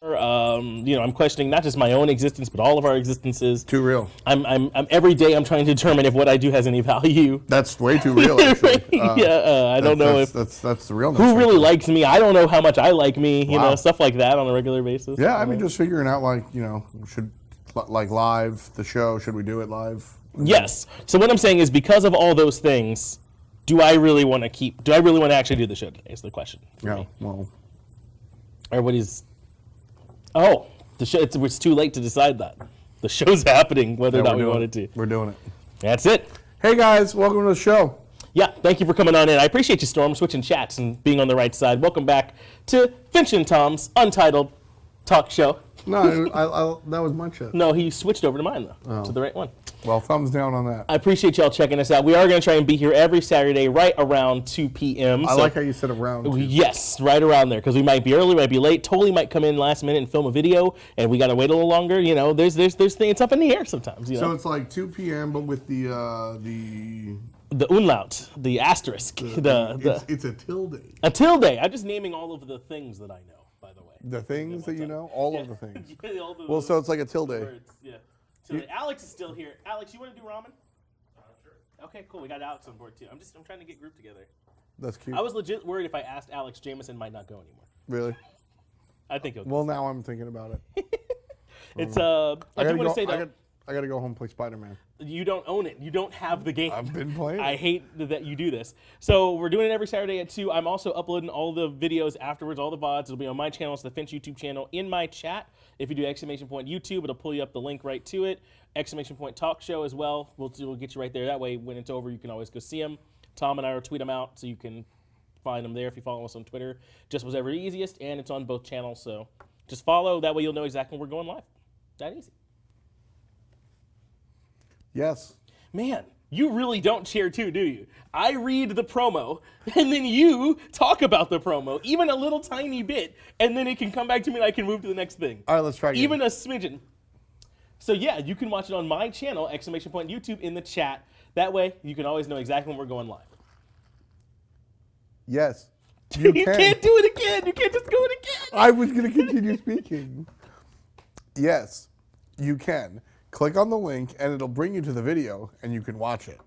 I'm questioning not just my own existence, but all of our existences. Too real. I'm every day I'm trying to determine if what I do has any value. That's way too real, actually. I don't know if that's the realness. who really likes me. I don't know how much I like me. You Wow. know, stuff like that on a regular basis. Yeah, I mean, just figuring out should live the show. Should we do it live? Yes. So what I'm saying is, because of all those things, do I really want to actually do the show today? Is the question. Yeah. Well. Everybody's. Oh, the show. It's too late to decide that. The show's happening, whether or not we wanted to. We're doing it. That's it. Hey guys, welcome to the show. Yeah, thank you for coming on in. I appreciate you, Storm, switching chats and being on the right side. Welcome back to Finch and Thom's Untitled Talk Show. No, that was my chat. No, he switched over to mine, though, to the right one. Well, thumbs down on that. I appreciate y'all checking us out. We are going to try and be here every Saturday right around 2 p.m. I like how you said around. Yes, right around there, because we might be early, might be late. Totally might come in last minute and film a video, and we got to wait a little longer. You know, there's things. It's up in the air sometimes. You know? So it's like 2 p.m., but with the umlaut, the asterisk. It's a tilde. A tilde. I'm just naming all of the things that I know, by the way. The things that you know? All of the things. Well, so it's like a tilde. Words. Yeah. Alex is still here. Alex, you want to do ramen? Sure. Okay, cool. We got Alex on board too. I'm trying to get grouped together. That's cute. I was legit worried if I asked Alex, Jameson might not go anymore. Really? I think he'll go. Well, now I'm thinking about it. It's I do want to say though, I gotta go home and play Spider-Man. you don't own it. You don't have the game. I've been playing. I hate that you do this. So we're doing it every Saturday at 2. I'm also uploading all the videos afterwards, all the VODs. It'll be on my channel. It's the Finch YouTube channel. In my chat, if you do ! YouTube, it'll pull you up the link right to it. ! Talk Show as well. We'll get you right there. That way, when it's over, you can always go see them. Thom and I will tweet them out, so you can find them there if you follow us on Twitter. Just whatever easiest, and it's on both channels. So just follow. That way, you'll know exactly when we're going live. That easy. Yes. Man, you really don't share too, do you? I read the promo, and then you talk about the promo, even a little tiny bit, and then it can come back to me and I can move to the next thing. All right, let's try again. Even a smidgen. So yeah, you can watch it on my channel, ! YouTube, in the chat. That way, you can always know exactly when we're going live. Yes. You can't do it again. You can't just go it again. I was going to continue speaking. Yes, you can. Click on the link, and it'll bring you to the video, and you can watch it.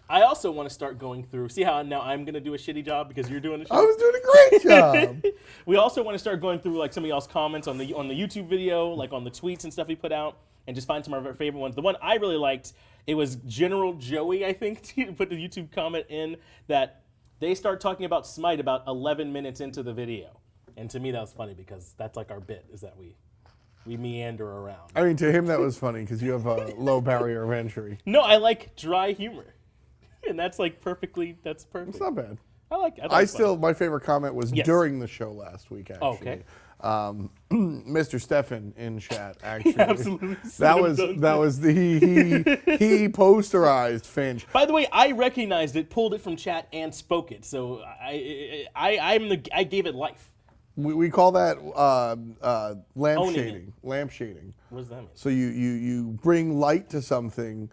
I also want to start going through. See how now I'm going to do a shitty job because you're doing a shitty I was doing a great job. We also want to start going through like some of y'all's comments on the YouTube video, like on the tweets and stuff we put out, and just find some of our favorite ones. The one I really liked, it was General Joey, I think, put the YouTube comment in that they start talking about Smite about 11 minutes into the video. And to me, that was funny because that's like our bit, is that we meander around. I mean, to him, that was funny because you have a low barrier of entry. No, I like dry humor. And that's like perfect. It's not bad. I like it. My favorite comment was during the show last week, actually. Okay. Mr. Stefan in chat, actually. Yeah, absolutely. That was he posterized Finch. By the way, I recognized it, pulled it from chat, and spoke it. So I gave it life. We call that lamp shading. It. Lamp shading. What does that mean? So you bring light to something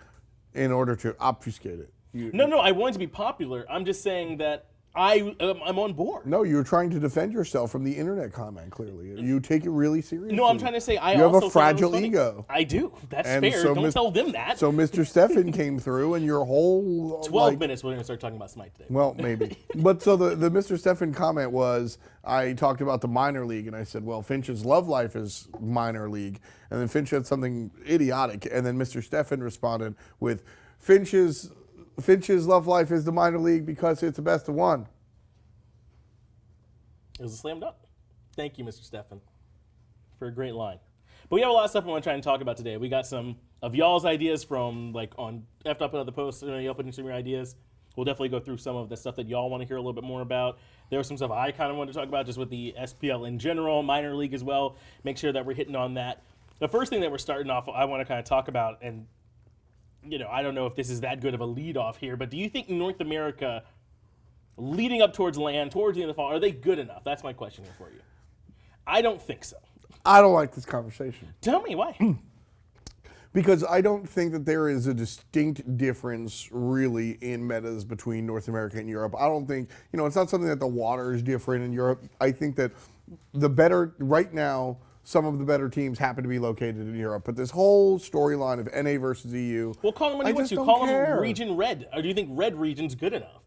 in order to obfuscate it. No, I want it to be popular. I'm just saying that I'm on board. No, you're trying to defend yourself from the internet comment, clearly. You take it really seriously. No, I'm trying to say you have a fragile ego. I do. That's fair. So don't tell them that. So Mr. Stefan came through and your whole... 12 minutes we're going to start talking about Smite today. Well, maybe. But so the Mr. Stefan comment was, I talked about the minor league and I said, well, Finch's love life is minor league. And then Finch had something idiotic. And then Mr. Stefan responded with, Finch's love life is the minor league because it's the best of one. It was a slam dunk. Thank you, Mr. Stefan, for a great line. But we have a lot of stuff we want to try and talk about today. We got some of y'all's ideas from, like, on after I put out the post, y'all putting some of your ideas. We'll definitely go through some of the stuff that y'all want to hear a little bit more about. There was some stuff I kind of wanted to talk about just with the SPL in general, minor league as well. Make sure that we're hitting on that. The first thing that we're starting off, I want to kind of talk about, and I don't know if this is that good of a lead off here, but do you think North America, leading up towards LAN, towards the end of the fall, are they good enough? That's my question here for you. I don't think so. I don't like this conversation. Tell me why. Because I don't think that there is a distinct difference really in metas between North America and Europe. I don't think, it's not something that the water is different in Europe. I think that right now, some of the better teams happen to be located in Europe. But this whole storyline of NA versus EU, Well, call them what you want to. Call them region red. Or do you think red region's good enough?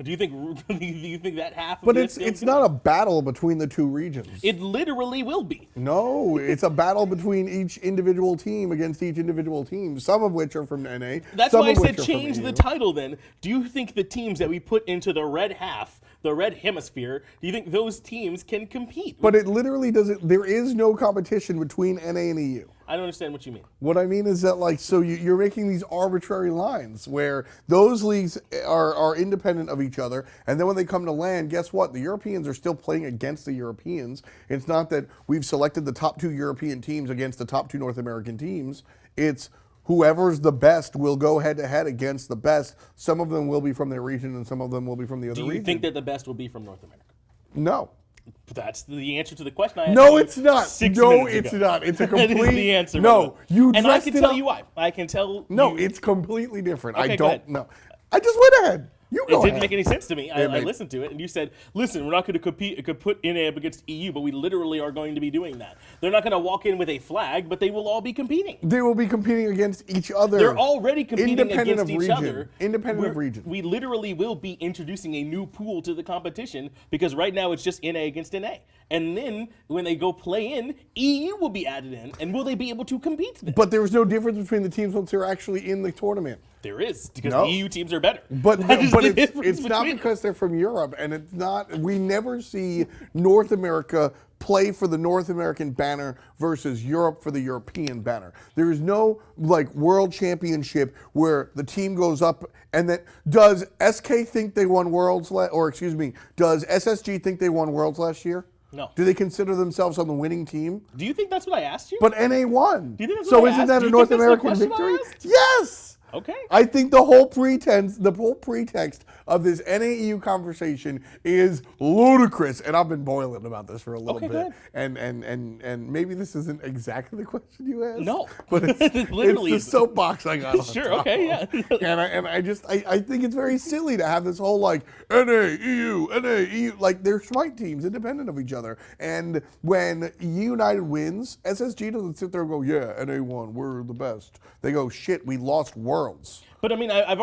Do you think that half of But it's not a battle between the two regions. It literally will be. No, it's a battle between each individual team against each individual team, some of which are from NA. That's why I said change the title then. Do you think the teams that we put into the red half, the red hemisphere, do you think those teams can compete? But it literally doesn't, there is no competition between NA and EU. I don't understand what you mean. What I mean is that, so you're making these arbitrary lines where those leagues are independent of each other, and then when they come to land, guess what? The Europeans are still playing against the Europeans. It's not that we've selected the top 2 European teams against the top 2 North American teams. It's whoever's the best will go head-to-head against the best. Some of them will be from their region, and some of them will be from the other region. Do you think that the best will be from North America? No. That's the answer to the question I asked. No, it's not. 6 No, minutes it's ago. not. It's a That complete. is the answer. No, you and I dressed can it tell up. you why. I can tell. No, you. it's completely different. Okay, I go don't ahead. know. I just went ahead. You go It didn't ahead. make any sense to me. I listened to it, and you said, "Listen, we're not going to compete. It could put NA up against EU, but we literally are going to be doing that. They're not going to walk in with a flag, but they will all be competing. They will be competing against each other. They're already competing independent against of each region. other. Independent of region. We literally will be introducing a new pool to the competition because right now it's just NA against NA. And then when they go play in, EU will be added in, and will they be able to compete then? But there was no difference between the teams once they're actually in the tournament. There is, because No. the EU teams are better. But That is the it's difference not between because they're from Europe, and it's not. We never see North America play for the North American banner versus Europe for the European banner. There is no world championship where the team goes up and then does SK think they won worlds does SSG think they won worlds last year? No. Do they consider themselves on the winning team? Do you think that's what I asked you? But NA won. Do you think that's So what I isn't asked? that Do a you North think that's the American question I victory? asked? Yes. Okay. I think the whole pretext of this NAEU conversation is ludicrous, and I've been boiling about this for a little Okay, bit. good. And maybe this isn't exactly the question you asked. No. but it's, Literally it's the soapbox I got. on Sure, top okay, of. yeah. I think it's very silly to have this whole NA, EU. They're Smite teams independent of each other. And when United wins, SSG doesn't sit there and go, yeah, NA won, we're the best. They go, shit, we lost worlds. But I mean, I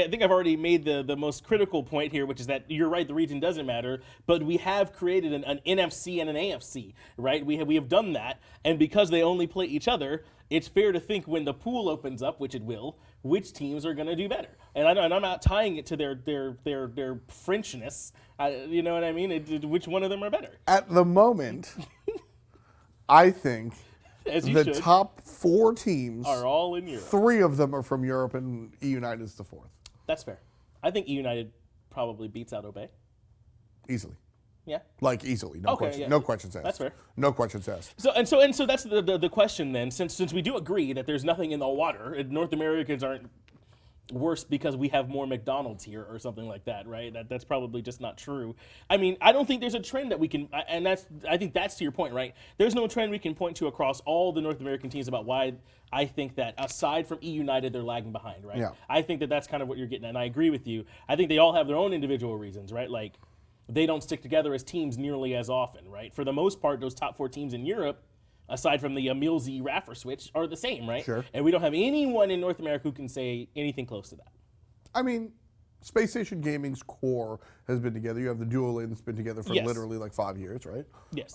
think I've already made the most critical point here, which is that you're right, the region doesn't matter, but we have created an NFC and an AFC, right? We have done that, and because they only play each other, it's fair to think when the pool opens up, which it will, which teams are going to do better. And I'm not tying it to their Frenchness. You know what I mean? Which one of them are better? At the moment, I think As you the should. top 4 teams Are all in Europe. 3 of them are from Europe, and E United is the 4th. That's fair. I think E United probably beats out Obey. Easily. Yeah. Easily. No Okay, question. yeah. No questions asked. That's fair. No questions asked. So that's the question then. Since we do agree that there's nothing in the water, and North Americans aren't worse because we have more McDonald's here or something like that, right? That's probably just not true. I mean, I don't think there's a trend that we can, and I think that's to your point, right? There's no trend we can point to across all the North American teams about why I think that aside from E United, they're lagging behind, right? Yeah. I think that's kind of what you're getting at, and I agree with you. I think they all have their own individual reasons, right? Like, they don't stick together as teams nearly as often, right? For the most part, those top 4 teams in Europe, aside from the Emilzi Raffer switch, are the same, right? Sure. And we don't have anyone in North America who can say anything close to that. I mean, Space Station Gaming's core has been together. You have the Dual Lane that's been together for Yes. literally 5 years, right? Yes.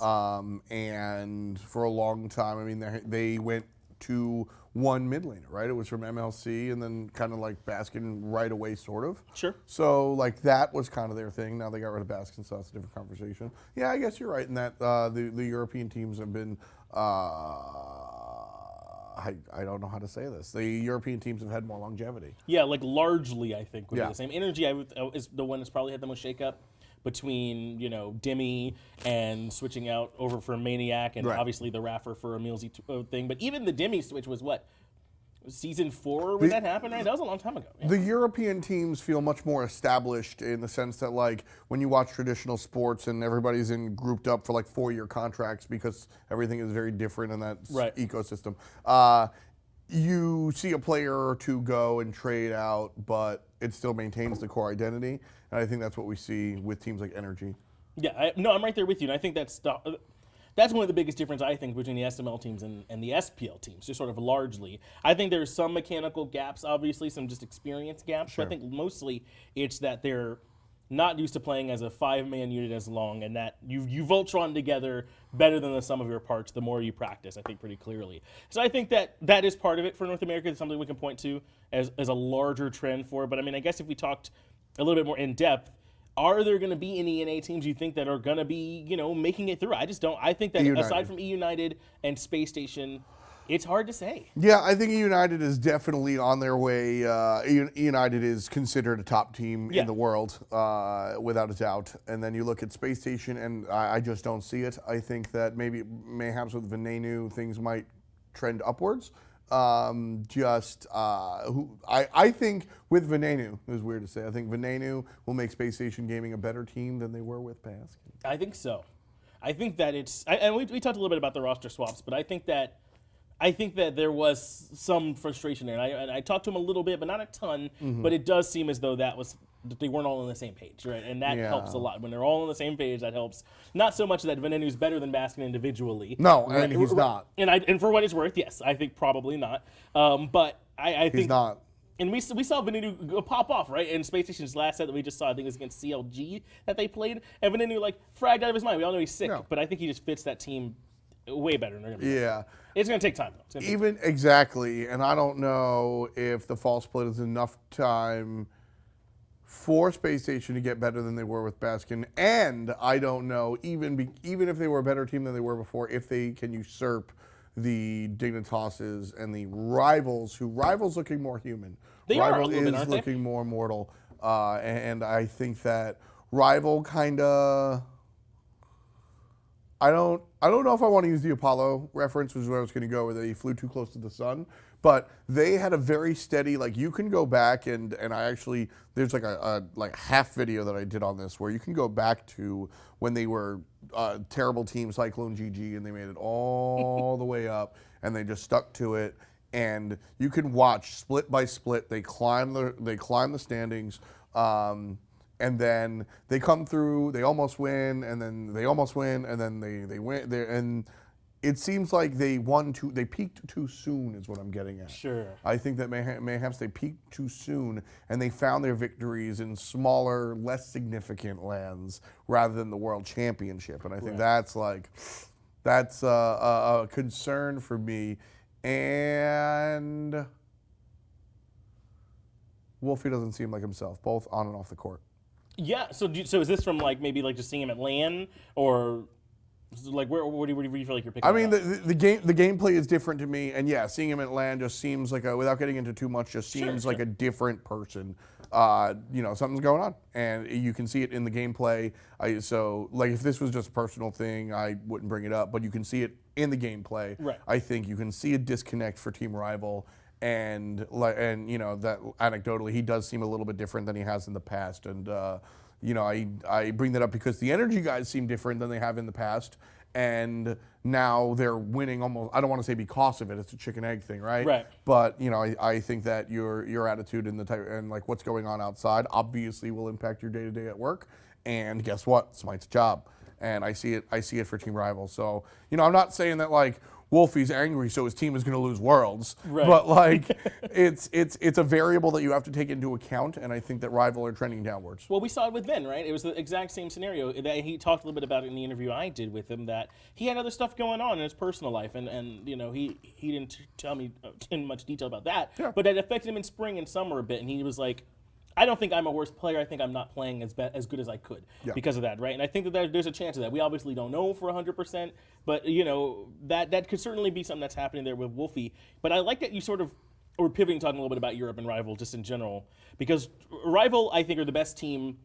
And for a long time, I mean, they went to one mid laner, right? It was from MLC and then kind of Baskin right away, sort of. Sure. So that was kind of their thing. Now they got rid of Baskin, so that's a different conversation. Yeah, I guess you're right in that the European teams have been. I don't know how to say this. The European teams have had more longevity. Yeah, largely, I think, would Yeah. be the same. Energy is the one that's probably had the most shakeup between, Demi and switching out over for Maniac and Right. obviously the Raffer for Emilzi thing. But even the Demi switch was what? Season 4 when that happened, right? That was a long time ago. Yeah. The European teams feel much more established in the sense that, when you watch traditional sports and everybody's grouped up for 4-year contracts because everything is very different in that Right. ecosystem. you see a player or two go and trade out, but it still maintains the core identity. And I think that's what we see with teams like Energy. Yeah, I'm right there with you, and I think that's one of the biggest difference I think between the SML teams and the SPL teams, just sort of largely. I think there's some mechanical gaps, obviously, some just experience gaps, Sure. but I think mostly it's that they're not used to playing as a 5-man unit as long, and that you Voltron together better than the sum of your parts the more you practice, I think, pretty clearly. So I think that is part of it for North America. It's something we can point to as a larger trend for. But I mean, I guess if we talked a little bit more in depth, are there going to be any ENA teams you think that are going to be, making it through? I just don't. I think that United. Aside from United and Space Station, it's hard to say. Yeah, I think United is definitely on their way. United is considered a top team in the world, without a doubt. And then you look at Space Station, and I just don't see it. I think that mayhaps with Venenu, things might trend upwards. I think with Venenu, it was weird to say, I think Venenu will make Space Station Gaming a better team than they were with Baskin. I think so. I think that and we talked a little bit about the roster swaps, but I think that there was some frustration there. And I talked to him a little bit, but not a ton. Mm-hmm. But it does seem as though that they weren't all on the same page, right? And that helps a lot. When they're all on the same page, that helps. Not so much that Venenu's better than Baskin individually. No, and he's not. And for what it's worth, yes, I think probably not. But I think he's not. And we saw Venenu go pop off, right? In Space Station's last set that we just saw, I think it was against CLG that they played. And Venenu, fragged out of his mind. We all know he's sick, but I think he just fits that team way better. Yeah. It's going to take time, though. Exactly. And I don't know if the fall split is enough time for Space Station to get better than they were with Baskin. And I don't know, even if they were a better team than they were before, if they can usurp the Dignitoses and the Rivals looking more human. Rival is looking more mortal. And I think that Rival kind of... I don't know if I want to use the Apollo reference, which is where I was going to go, where they flew too close to the sun. But they had a very steady, you can go back and I actually, there's a half video that I did on this where you can go back to when they were terrible team Cyclone GG and they made it all the way up and they just stuck to it. And you can watch split by split. They climb the standings. And then they come through, they almost win, and then they almost win, and then they win. And it seems like they peaked too soon is what I'm getting at. Sure. I think that mayhaps they peaked too soon, and they found their victories in smaller, less significant lands rather than the World Championship. And I think that's a concern for me. And Wolfie doesn't seem like himself, both on and off the court. Yeah. So is this from maybe just seeing him at LAN or where do you feel like you're picking? I mean, the gameplay is different to me, and seeing him at LAN just seems like without getting into too much, just seems like a different person. Something's going on, and you can see it in the gameplay. If this was just a personal thing, I wouldn't bring it up, but you can see it in the gameplay. Right. I think you can see a disconnect for Team Rival. And that anecdotally, he does seem a little bit different than he has in the past. And I bring that up because the Energy guys seem different than they have in the past, and now they're winning almost. I don't want to say because of it; it's a chicken egg thing, right? Right. But I think that your attitude and what's going on outside obviously will impact your day to day at work. And guess what? Smite's job, and I see it for Team Rival. So I'm not saying that Wolfie's angry, so his team is going to lose Worlds. Right. But it's a variable that you have to take into account, and I think that Rival are trending downwards. Well, we saw it with Vin, right? It was the exact same scenario. That he talked a little bit about it in the interview I did with him, that he had other stuff going on in his personal life, and he didn't tell me in much detail about that, but that affected him in spring and summer a bit, and he was like, I don't think I'm a worse player. I think I'm not playing as good as I could because of that, right? And I think that there's a chance of that. We obviously don't know for 100%, but that could certainly be something that's happening there with Wolfie. But I like that you sort of were pivoting, talking a little bit about Europe and Rival just in general, because Rival, I think, are the best team.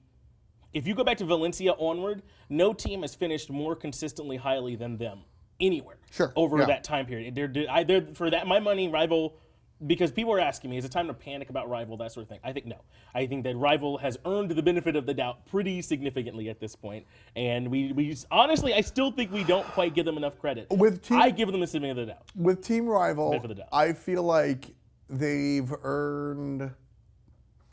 If you go back to Valencia onward, no team has finished more consistently highly than them anywhere over that time period. They're for that my money, Rival because people are asking me, is it time to panic about Rival, that sort of thing? I think no. I think that Rival has earned the benefit of the doubt pretty significantly at this point. And we honestly, I still think we don't quite give them enough credit. I give them the benefit of the doubt. With Team Rival, Benefit of the doubt. I feel like they've earned,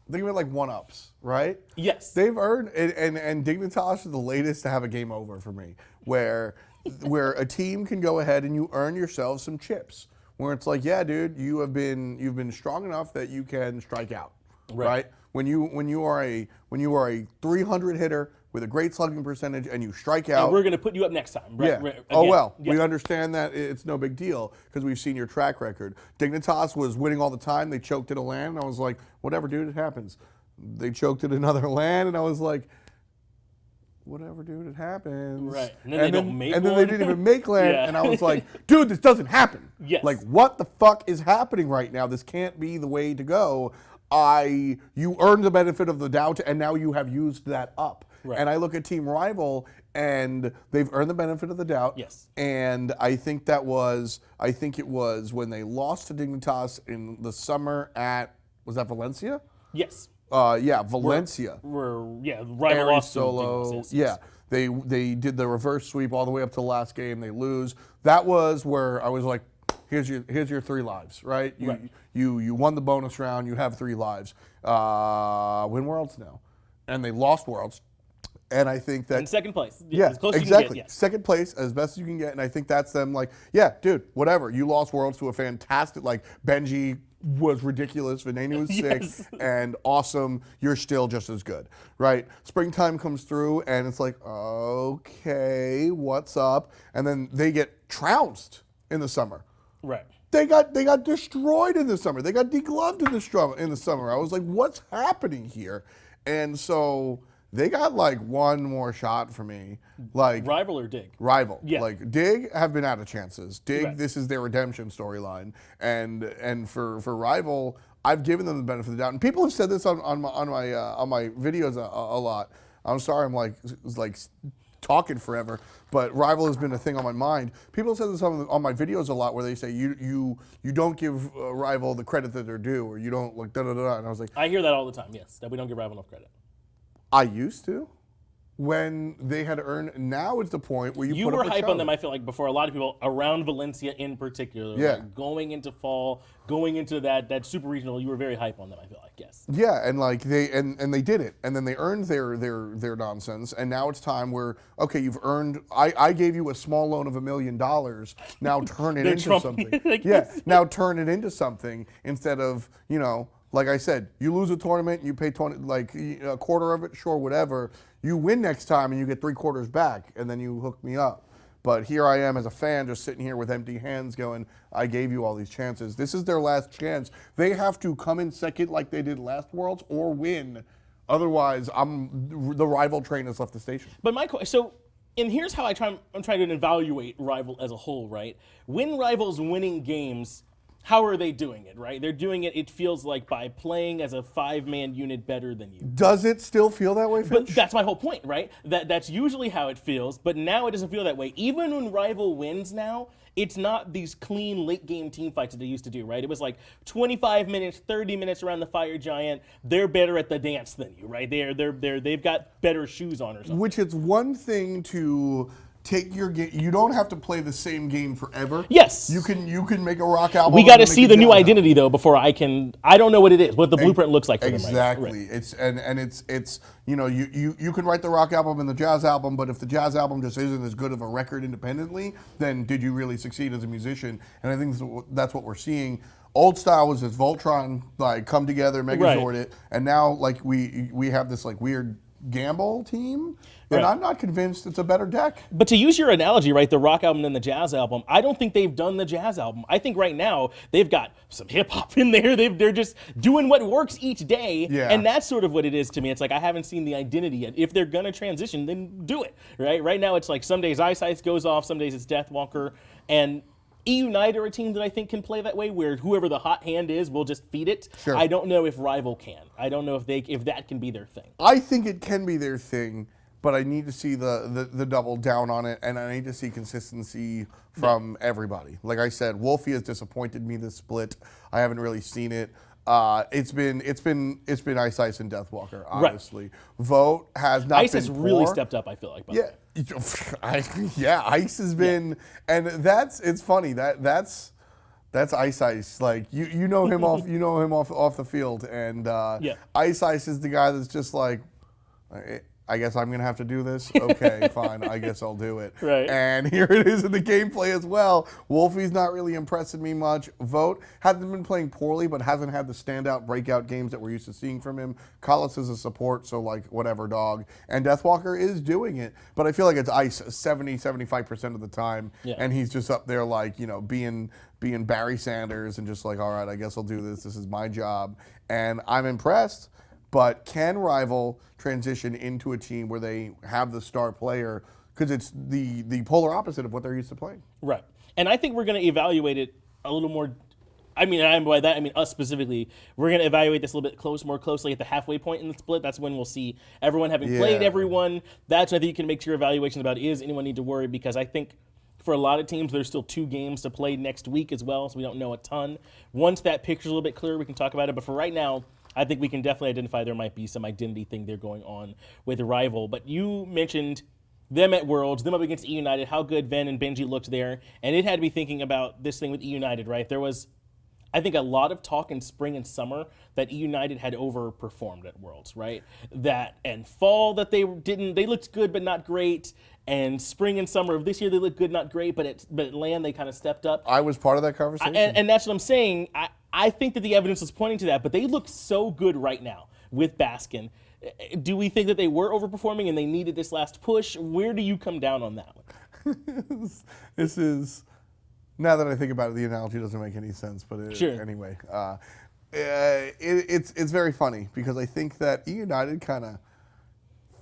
think of it like one-ups, right? Yes. They've earned, and Dignitas is the latest to have a game over for me, where a team can go ahead and you earn yourself some chips. Where it's like, yeah, dude, you've been strong enough that you can strike out, right? When you are a 300 hitter with a great slugging percentage and you strike out, and we're going to put you up next time, right? Yeah. Again. Oh well, Yeah. we understand that it's no big deal because we've seen your track record. Dignitas was winning all the time. They choked at a land, and I was like, whatever, dude, it happens. They choked at another land, and I was like, whatever, dude, it happens. Right. And then then they didn't even make land, Yeah. and I was like, dude, this doesn't happen. Yes. Like, what the fuck is happening right now? This can't be the way to go. You earned the benefit of the doubt, and now you have used that up. Right. And I look at Team Rival, and they've earned the benefit of the doubt. Yes. And I think it was when they lost to Dignitas in the summer was that Valencia? Yes. Valencia. Rival Aries lost to solo. Dignitas, Yeah. They did the reverse sweep all the way up to the last game. They lose. That was where I was like, here's your 3 lives, right? You won the bonus round. You have 3 lives. Win Worlds now, and they lost Worlds. And I think that in second place. Yeah, as close as exactly. you can get, yes. Second place as best as you can get, and I think that's them. Like, yeah, dude, whatever. You lost Worlds to a fantastic. Like Benji was ridiculous. Vinanu was Yes. sick and awesome. You're still just as good, right? Springtime comes through, and it's like, okay, what's up? And then they get trounced in the summer. Right. They got destroyed in the summer. They got degloved in the summer. I was like, what's happening here? And so they got like one more shot for me. Like Rival or Dig? Rival. Yeah. Like Dig have been out of chances. Dig, Right. This is their redemption storyline. And for Rival, I've given them the benefit of the doubt. And people have said this on my videos a lot. I'm sorry, I'm like talking forever, but Rival has been a thing on my mind. People have said this on my videos a lot, where they say you don't give Rival the credit that they're due, or you don't like da da da. And I was like, I hear that all the time. Yes, that we don't give Rival enough credit. I used to, when they had earned. Now it's the point where you put were up a hype on show. them. I feel like before a lot of people around Valencia in particular. Yeah. Like going into fall, going into that super regional, you were very hype on them. I feel like yes. Yeah, and like they did it, and then they earned their nonsense, and now it's time where okay, you've earned. I gave you a small loan of $1 million. Now turn it into something. Yeah, now turn it into something instead of like I said, you lose a tournament, you pay 20, like a quarter of it, sure, whatever. You win next time, and you get 3/4 back, and then you hook me up. But here I am as a fan, just sitting here with empty hands going, I gave you all these chances. This is their last chance. They have to come in second like they did last Worlds or win. Otherwise, the Rival train has left the station. But and here's how I'm trying to evaluate Rival as a whole, right? When Rival's winning games, how are they doing it, right? They're doing it, it feels like, by playing as a 5-man unit better than you. Does it still feel that way, Finch? But that's my whole point, right? That's usually how it feels, but now it doesn't feel that way. Even when Rival wins now, it's not these clean late-game team fights that they used to do, right? It was like 25 minutes, 30 minutes around the Fire Giant. They're better at the dance than you, right? They've got better shoes on or something. Which it's one thing to take your game. You don't have to play the same game forever. Yes. You can make a rock album. We got to and see make the a new jazz identity though before I don't know what it is, what the blueprint looks like for them right now. Exactly. It's it's you can write the rock album and the jazz album, but if the jazz album just isn't as good of a record independently, then did you really succeed as a musician? And I think that's what we're seeing. Old style was this Voltron like come together, Megazord it, and now like we have this like weird gamble team. And I'm not convinced it's a better deck. But to use your analogy, right, the rock album and the jazz album, I don't think they've done the jazz album. I think right now they've got some hip hop in there. They're just doing what works each day. Yeah. And that's sort of what it is to me. It's like I haven't seen the identity yet. If they're going to transition, then do it, right? Right now it's like some days Eyesight goes off, some days it's Deathwalker. And E-Unite are a team that I think can play that way, where whoever the hot hand is will just feed it. Sure. I don't know if Rival can. I don't know if that can be their thing. I think it can be their thing. but I need to see the double down on it, and I need to see consistency from everybody. Like I said, Wolfie has disappointed me this split. I haven't really seen it. It's been Ice Ice and Deathwalker, honestly. Right. Vote has not Ice been has poor. really stepped up, I feel like. Yeah. Ice has been, and it's funny that's Ice Ice. Like you know him off the field, and Ice Ice is the guy that's just like, I guess I'm gonna have to do this. Okay, fine. I guess I'll do it. Right. And here it is in the gameplay as well. Wolfie's not really impressing me much. Vote hasn't been playing poorly, but hasn't had the standout breakout games that we're used to seeing from him. Collis is a support, so like whatever, dog. And Deathwalker is doing it, but I feel like it's Ice 75% of the time, and he's just up there like being Barry Sanders and just like, all right, I guess I'll do this. This is my job, and I'm impressed. But can Rival transition into a team where they have the star player, because it's the polar opposite of what they're used to playing? Right. And I think we're going to evaluate it a little more. I mean, by that I mean us specifically. We're going to evaluate this a little bit more closely at the halfway point in the split. That's when we'll see everyone having played everyone. That's when I think you can make your evaluations about, is anyone need to worry? Because I think for a lot of teams, there's still 2 games to play next week as well, so we don't know a ton. Once that picture's a little bit clearer, we can talk about it. But for right now, I think we can definitely identify there might be some identity thing there going on with the Rival. But you mentioned them at Worlds, them up against E United, how good Ven and Benji looked there. And it had me thinking about this thing with E United, right? There was, I think, a lot of talk in spring and summer that E United had overperformed at Worlds, right? That and fall that they looked good but not great. And spring and summer of this year, they looked good, not great, but at LAN, they kind of stepped up. I was part of that conversation. And that's what I'm saying. I think that the evidence is pointing to that, but they look so good right now with Baskin. Do we think that they were overperforming and they needed this last push? Where do you come down on that one? This is, now that I think about it, the analogy doesn't make any sense, but anyway. It's very funny because I think that E United kind of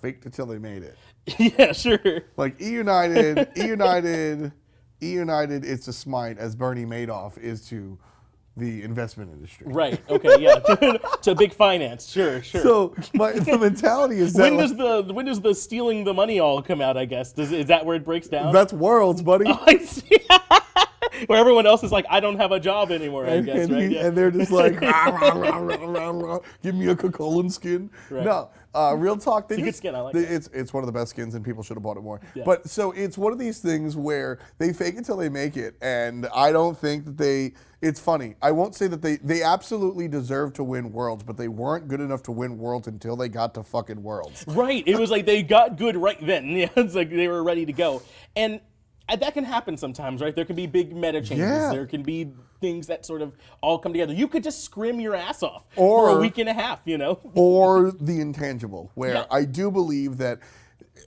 faked it till they made it. Yeah, sure. Like E United, it's a Smite as Bernie Madoff is to the investment industry. Right. Okay. Yeah. To big finance. Sure. So the mentality is that when does the stealing the money all come out? I guess is that where it breaks down? That's Worlds, buddy. Oh, I see. Where everyone else is like, I don't have a job anymore. I guess. Right. And they're just like, give me a Coca-Cola skin. Right. No. Real talk. It's a good skin. I like it. It's one of the best skins, and people should have bought it more. Yeah. But so it's one of these things where they fake it till they make it, and I don't think that they. It's funny. I won't say that they absolutely deserve to win Worlds, but they weren't good enough to win Worlds until they got to fucking Worlds. Right. It was like they got good right then. Yeah. It's like they were ready to go, and that can happen sometimes, right? There can be big meta changes. Yeah. There can be things that sort of all come together. You could just scrim your ass off for a week and a half, Or the intangible, where I do believe that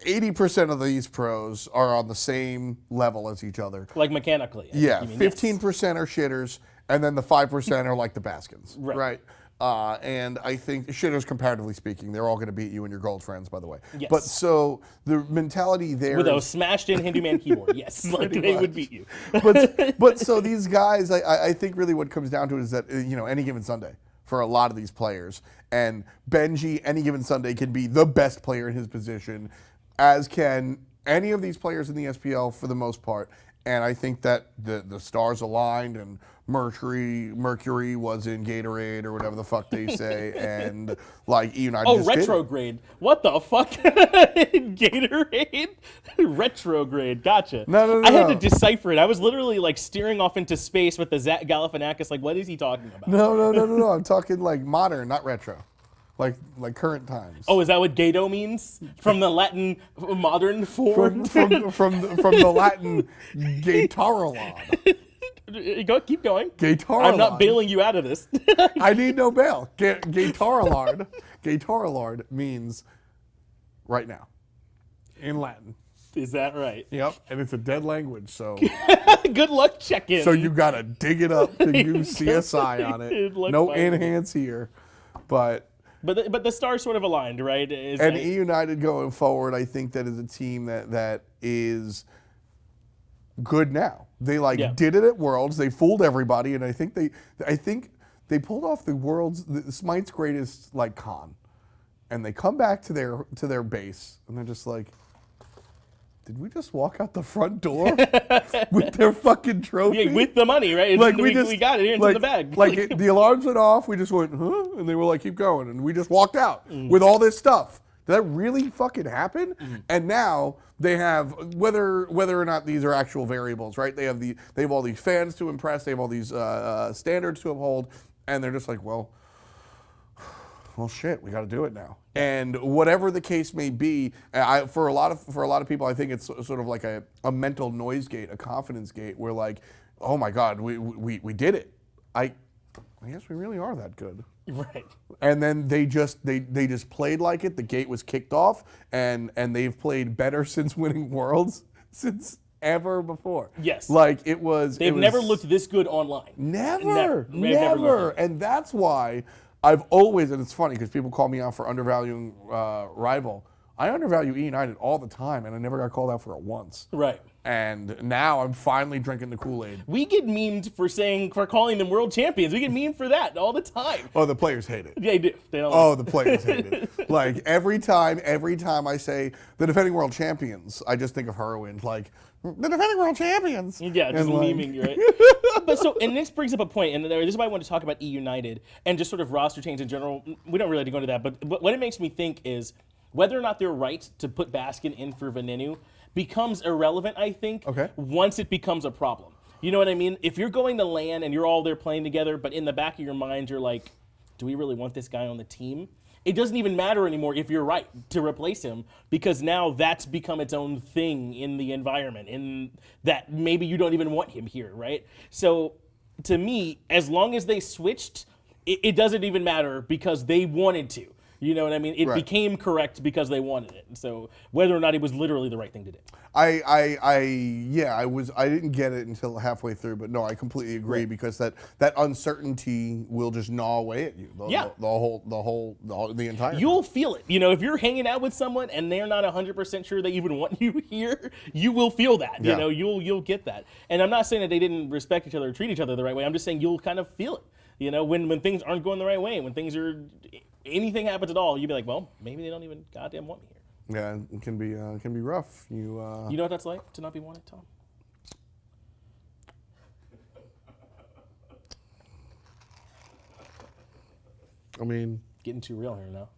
80% of these pros are on the same level as each other. Like mechanically. 15% are shitters, and then the 5% are like the Baskins, right? And I think shitters, comparatively speaking, they're all going to beat you and your gold friends, by the way. Yes. But so the mentality there with a smashed-in Hindu-man keyboard, yes, like they would beat you. but so these guys, I think really what comes down to it is that any given Sunday for a lot of these players, and Benji any given Sunday can be the best player in his position, as can any of these players in the SPL for the most part. And I think that the stars aligned, and Mercury was in Gatorade or whatever the fuck they say, and like United. Oh, retrograde! What the fuck? Gatorade? Retrograde? Gotcha. No. I had to decipher it. I was literally like steering off into space with the Zach Galifianakis. Like, what is he talking about? No. I'm talking like modern, not retro. Like current times. Oh, is that what Gato means? From the Latin modern form? From the Latin Gatorolon. Keep going. Gatorolon. I'm not bailing you out of this. I need no bail. Gatorolard means right now in Latin. Is that right? Yep, and it's a dead language, so good luck checking. So you gotta dig it up to do CSI on it. No enhance here, But the stars sort of aligned, right? E United going forward, I think that is a team that is good now. They did it at Worlds. They fooled everybody, and I think they pulled off the Smite's greatest con and they come back to their base, and they're just like, did we just walk out the front door with their fucking trophy? Yeah, with the money, right? Like we got it into the bag. The alarms went off. We just went, huh? And they were like, keep going. And we just walked out with all this stuff. Did that really fucking happen? And now they have whether or not these are actual variables, right? They have all these fans to impress. They have all these standards to uphold, and they're just like, well, shit, we got to do it now. And whatever the case may be, for a lot of people, I think it's sort of like a mental noise gate, a confidence gate, where like, oh my God, we did it. I guess we really are that good. Right. And then they just played like it. The gate was kicked off, and they've played better since winning Worlds since ever before. Yes. Like it was. They've never looked this good online. Never. Never. And that's why I've always, and it's funny because people call me out for undervaluing Rival. I undervalue E United all the time, and I never got called out for it once. Right. And now I'm finally drinking the Kool-Aid. We get memed for calling them world champions. We get memed for that all the time. Oh, the players hate it. Yeah, they do. They don't Oh, the players hate it. Like every time I say the defending world champions, I just think of Heroin. Like the defending world champions. Yeah, just memeing, right? And this brings up a point, and this is why I want to talk about E United and just sort of roster change in general. We don't really have to go into that, but what it makes me think is whether or not they're right to put Baskin in for Venenu becomes irrelevant, I think, once it becomes a problem. You know what I mean? If you're going to LAN and you're all there playing together, but in the back of your mind, you're like, do we really want this guy on the team? It doesn't even matter anymore if you're right to replace him, because now that's become its own thing in the environment, in that maybe you don't even want him here, right? So to me, as long as they switched, it doesn't even matter because they wanted to. You know what I mean? It became correct because they wanted it. So whether or not it was literally the right thing to do. I didn't get it until halfway through, but no, I completely agree because that uncertainty will just gnaw away at you. The entire. You'll feel it. You know, if you're hanging out with someone and they're not 100% sure they even want you here, you will feel that. Yeah. You know, you'll get that. And I'm not saying that they didn't respect each other or treat each other the right way. I'm just saying you'll kind of feel it. You know, when things aren't going the right way, when things are, anything happens at all, you'd be like, well, maybe they don't even goddamn want me here. Yeah, it can be rough. You know what that's like to not be wanted, Thom? I mean, getting too real here now.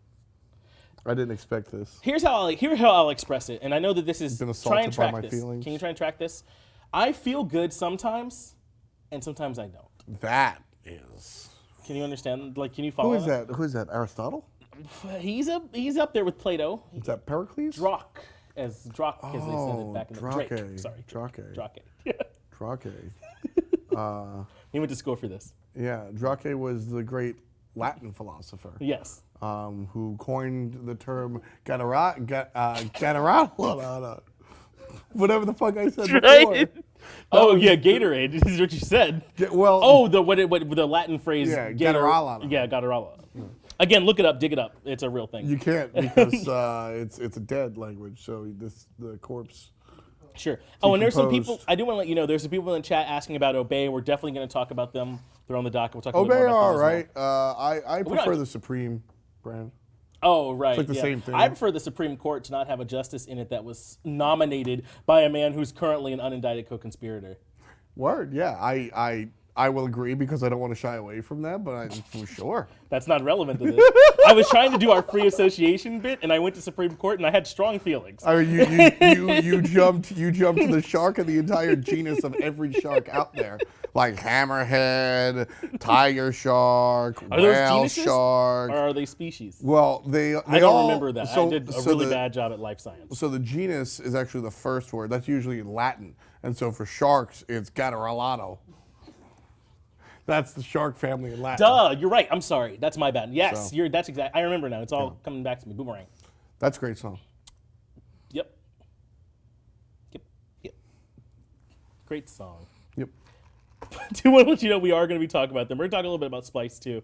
I didn't expect this. Here's how I'll express it, and I know that this is try and track this. Feelings. Can you try and track this? I feel good sometimes, and sometimes I don't. That is. Can you understand? Like, can you follow? Who is that? Aristotle? He's up there with Plato. Is that Pericles? Drock, as they said it back in the Drake. Sorry, Drake. He went to school for this. Yeah, Drake was the great Latin philosopher. Yes. Who coined the term general, whatever the fuck I said before. Oh yeah, Gatorade is what you said. The Latin phrase. Yeah, Gatorala. Yeah, Gatorala. Again, look it up, dig it up. It's a real thing. You can't because it's a dead language. So the corpse. Sure. Oh, and there's some people. I do want to let you know. There's some people in chat asking about Obey. We're definitely going to talk about them. They're on the dock. We'll talk a little Obey, more about all them right. Well. I prefer the Supreme brand. Oh, right. It's like the same thing. I prefer the Supreme Court to not have a justice in it that was nominated by a man who's currently an unindicted co-conspirator. Word, yeah. I will agree because I don't want to shy away from that, but I'm sure. That's not relevant to this. I was trying to do our free association bit, and I went to Supreme Court, and I had strong feelings. I mean, you jumped to the shark and the entire genus of every shark out there, like hammerhead, tiger shark, whale shark. Or are they species? Well, I don't remember that. I did a really bad job at life science. So the genus is actually the first word. That's usually in Latin, and so for sharks, it's Gatoralato. That's the shark family in Latin. Duh, you're right. I'm sorry. That's my bad. Yes, that's exact. I remember now. It's all coming back to me. Boomerang. That's a great song. Yep. Great song. Yep. Do want to let you know we are going to be talking about them. We're going to talk a little bit about Splice too.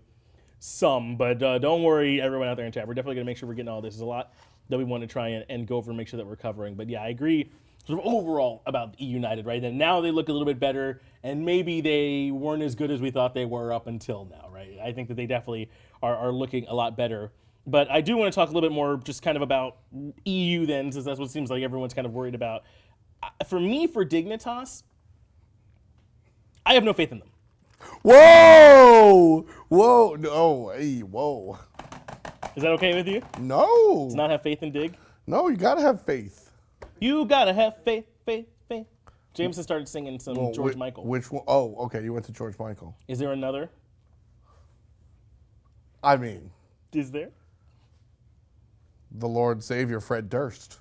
But don't worry, everyone out there in chat. We're definitely going to make sure we're getting all this. There's a lot that we want to try and go over and make sure that we're covering. But yeah, I agree sort of overall about E United, right? And now they look a little bit better, and maybe they weren't as good as we thought they were up until now, right? I think that they definitely are looking a lot better But I do want to talk a little bit more just kind of about EU then, since that's what seems like everyone's kind of worried about. For me, for Dignitas, I have no faith in them. Whoa! Whoa! No! Hey! Whoa! Is that okay with you? No! To not have faith in Dig? No, you gotta have faith. You gotta have faith, faith, faith. Jameson started singing some George Michael. Which one? Oh, okay. You went to George Michael. Is there another? I mean, Is there? the Lord Savior Fred Durst.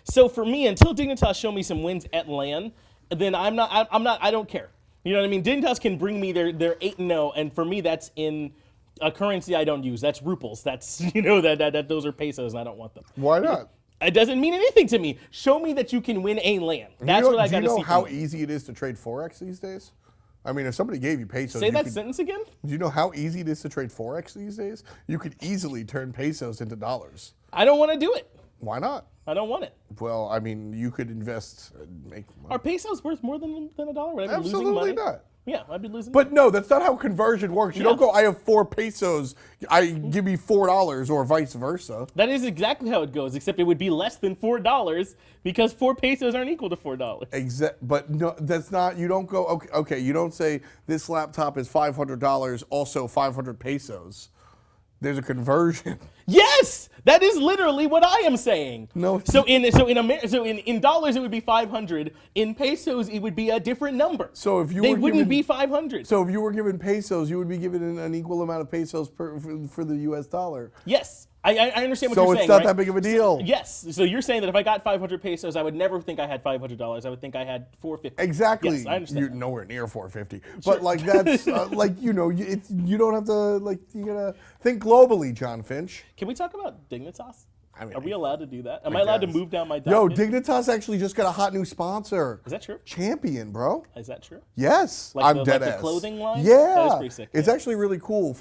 So for me, until Dignitas show me some wins at LAN, then I don't care. You know what I mean? Dignitas can bring me their 8-0, and for me, that's in a currency I don't use. That's rubles. That's, that those are pesos, and I don't want them. Why not? It doesn't mean anything to me. Show me that you can win a LAN. That's what I got to see. Do you know how easy it is to trade Forex these days? I mean, if somebody gave you pesos... Say that sentence again? Do you know how easy it is to trade Forex these days? You could easily turn pesos into dollars. I don't want to do it. Why not? I don't want it. Well, I mean, you could invest and make money. Are pesos worth more than $1? Would I be Absolutely losing money? not. Yeah, I'd be losing. But no, that's not how conversion works. You don't go, I have 4 pesos, give me $4, or vice versa. That is exactly how it goes, except it would be less than $4 because 4 pesos aren't equal to $4. But no, that's not, you don't go, okay, you don't say this laptop is $500, also 500 pesos. There's a conversion. Yes, that is literally what I am saying. No. So in dollars it would be 500. In pesos it would be a different number. So if you they were wouldn't given, be 500. So if you were given pesos, you would be given an equal amount of pesos for the U.S. dollar. Yes, I understand what So you're it's saying. not right? that big of a deal. Yes. So you're saying that if I got 500 pesos, I would never think I had $500. I would think I had 450. Exactly. Yes, I understand. You're nowhere near 450. But like that's you don't have to you gotta think globally, John Finch. Can we talk about Dignitas? I mean, are we allowed to do that? Am I allowed to move down my Yo, document? Dignitas actually just got a hot new sponsor. Is that true? Champion, bro. Is that true? Yes, Like I'm the, dead like ass. the clothing line? Yeah, That is pretty sick. It's Yeah. actually really cool.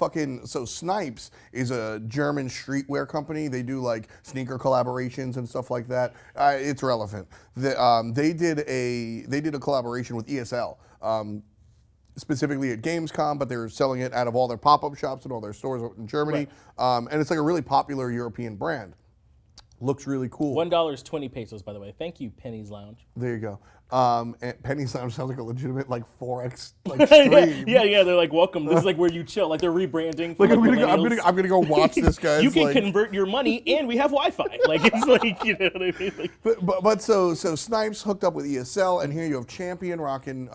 So Snipes is a German streetwear company. They do like sneaker collaborations and stuff like that. It's relevant. They did a collaboration with ESL. Specifically at Gamescom, but they're selling it out of all their pop-up shops and all their stores in Germany. Right. And it's like a really popular European brand. Looks really cool. $1 is 20 pesos, by the way. Thank you, Penny's Lounge. There you go. And Penny's Lounge sounds like a legitimate like Forex stream. yeah. They're like, welcome. This is like where you chill. Like they're rebranding. For Like millennials. I'm gonna go watch this guy. You can convert your money, and we have Wi-Fi. Like it's like, you know what I mean? Like, But so Snipes hooked up with ESL, and here you have Champion rocking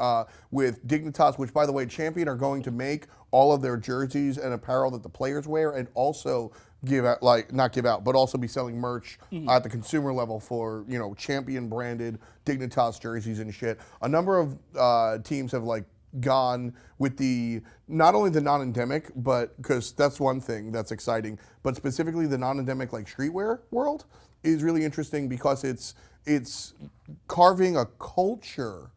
with Dignitas, which by the way, Champion are going to make all of their jerseys and apparel that the players wear, and also but also be selling merch at the consumer level for Champion branded Dignitas jerseys and shit. A number of teams have gone with not only the non-endemic, but because that's one thing that's exciting, but specifically the non-endemic streetwear world is really interesting because it's carving a culture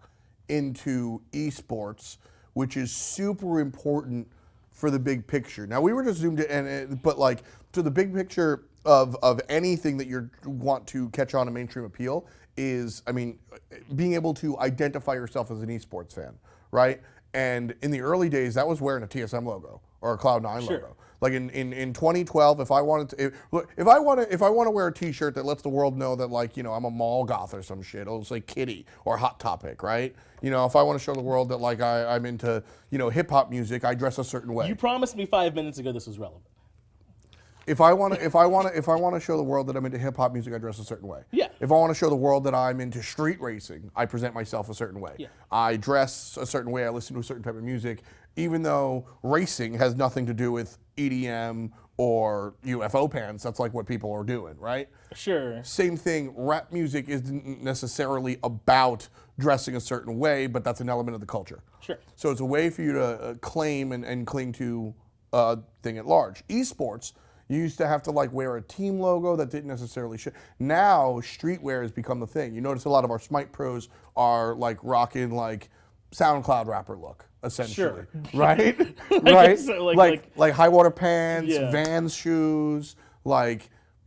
into esports, which is super important for the big picture. Now we were just zoomed in, but to the big picture of anything that you want to catch on a mainstream appeal is, being able to identify yourself as an esports fan, right? And in the early days, that was wearing a TSM logo or a Cloud9 logo. Like in 2012, if I want to wear a T-shirt that lets the world know that I'm a mall goth or some shit, it'll say Kitty or Hot Topic, right? If I want to show the world that I'm into hip hop music, I dress a certain way. you promised me 5 minutes ago this was relevant. If I want to show the world that I'm into hip hop music, I dress a certain way. Yeah. If I want to show the world that I'm into street racing, I present myself a certain way. Yeah. I dress a certain way. I listen to a certain type of music, even though racing has nothing to do with EDM or UFO pants. That's what people are doing, right? Sure. Same thing. Rap music isn't necessarily about dressing a certain way, but that's an element of the culture. Sure. So it's a way for you to claim and cling to a thing at large. Esports. You used to have to wear a team logo that didn't necessarily show. Now streetwear has become the thing. You notice a lot of our Smite pros are rocking SoundCloud rapper look, essentially. Sure. Right? I Right? guess so, like high water pants, Yeah. Vans shoes,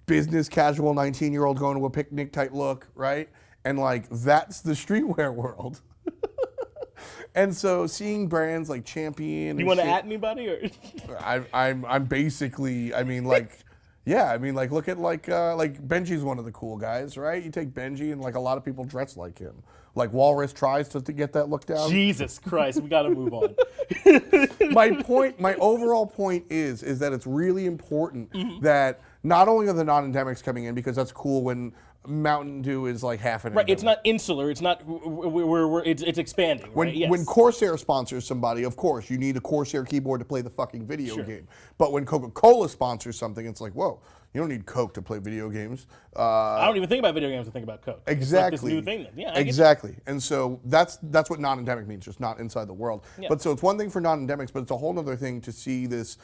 business casual 19-year-old going to a picnic type look, right? And that's the streetwear world. And so seeing brands like Champion. You want to at anybody or? I'm basically, I mean, like, yeah, I mean, like, look at like Benji's one of the cool guys, right? You take Benji and like a lot of people dress like him. Like Walrus tries to get that look down. Jesus Christ, we got to move on. My overall point is that it's really important that not only are the non-endemics coming in, because that's cool when Mountain Dew is like half an Right, endemic. it's not insular. It's not. It's expanding. Right? Yes. When Corsair sponsors somebody, of course, you need a Corsair keyboard to play the fucking video game. But when Coca-Cola sponsors something, it's like, whoa, you don't need Coke to play video games. I don't even think about video games. I think about Coke. Exactly. It's like this new thing. Then. Yeah. Exactly. And so that's what non-endemic means, just not inside the world. Yeah. But so it's one thing for non-endemics, but it's a whole other thing to see this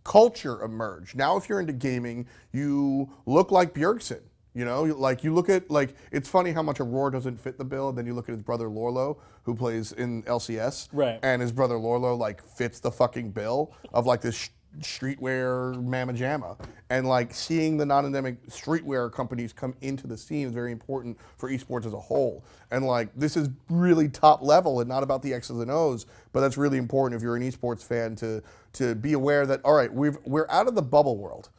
culture emerge. Now, if you're into gaming, you look like Bjergsen. You know, like you look at, like, it's funny how much Aurora doesn't fit the bill, and then you look at his brother Lorlo, who plays in LCS, right? And his brother Lorlo, like, fits the fucking bill of, like, this streetwear mamma jamma. And, like, seeing the non-endemic streetwear companies come into the scene is very important for esports as a whole. And, like, this is really top level and not about the X's and O's, but that's really important if you're an esports fan to be aware that, all right, we're out of the bubble world.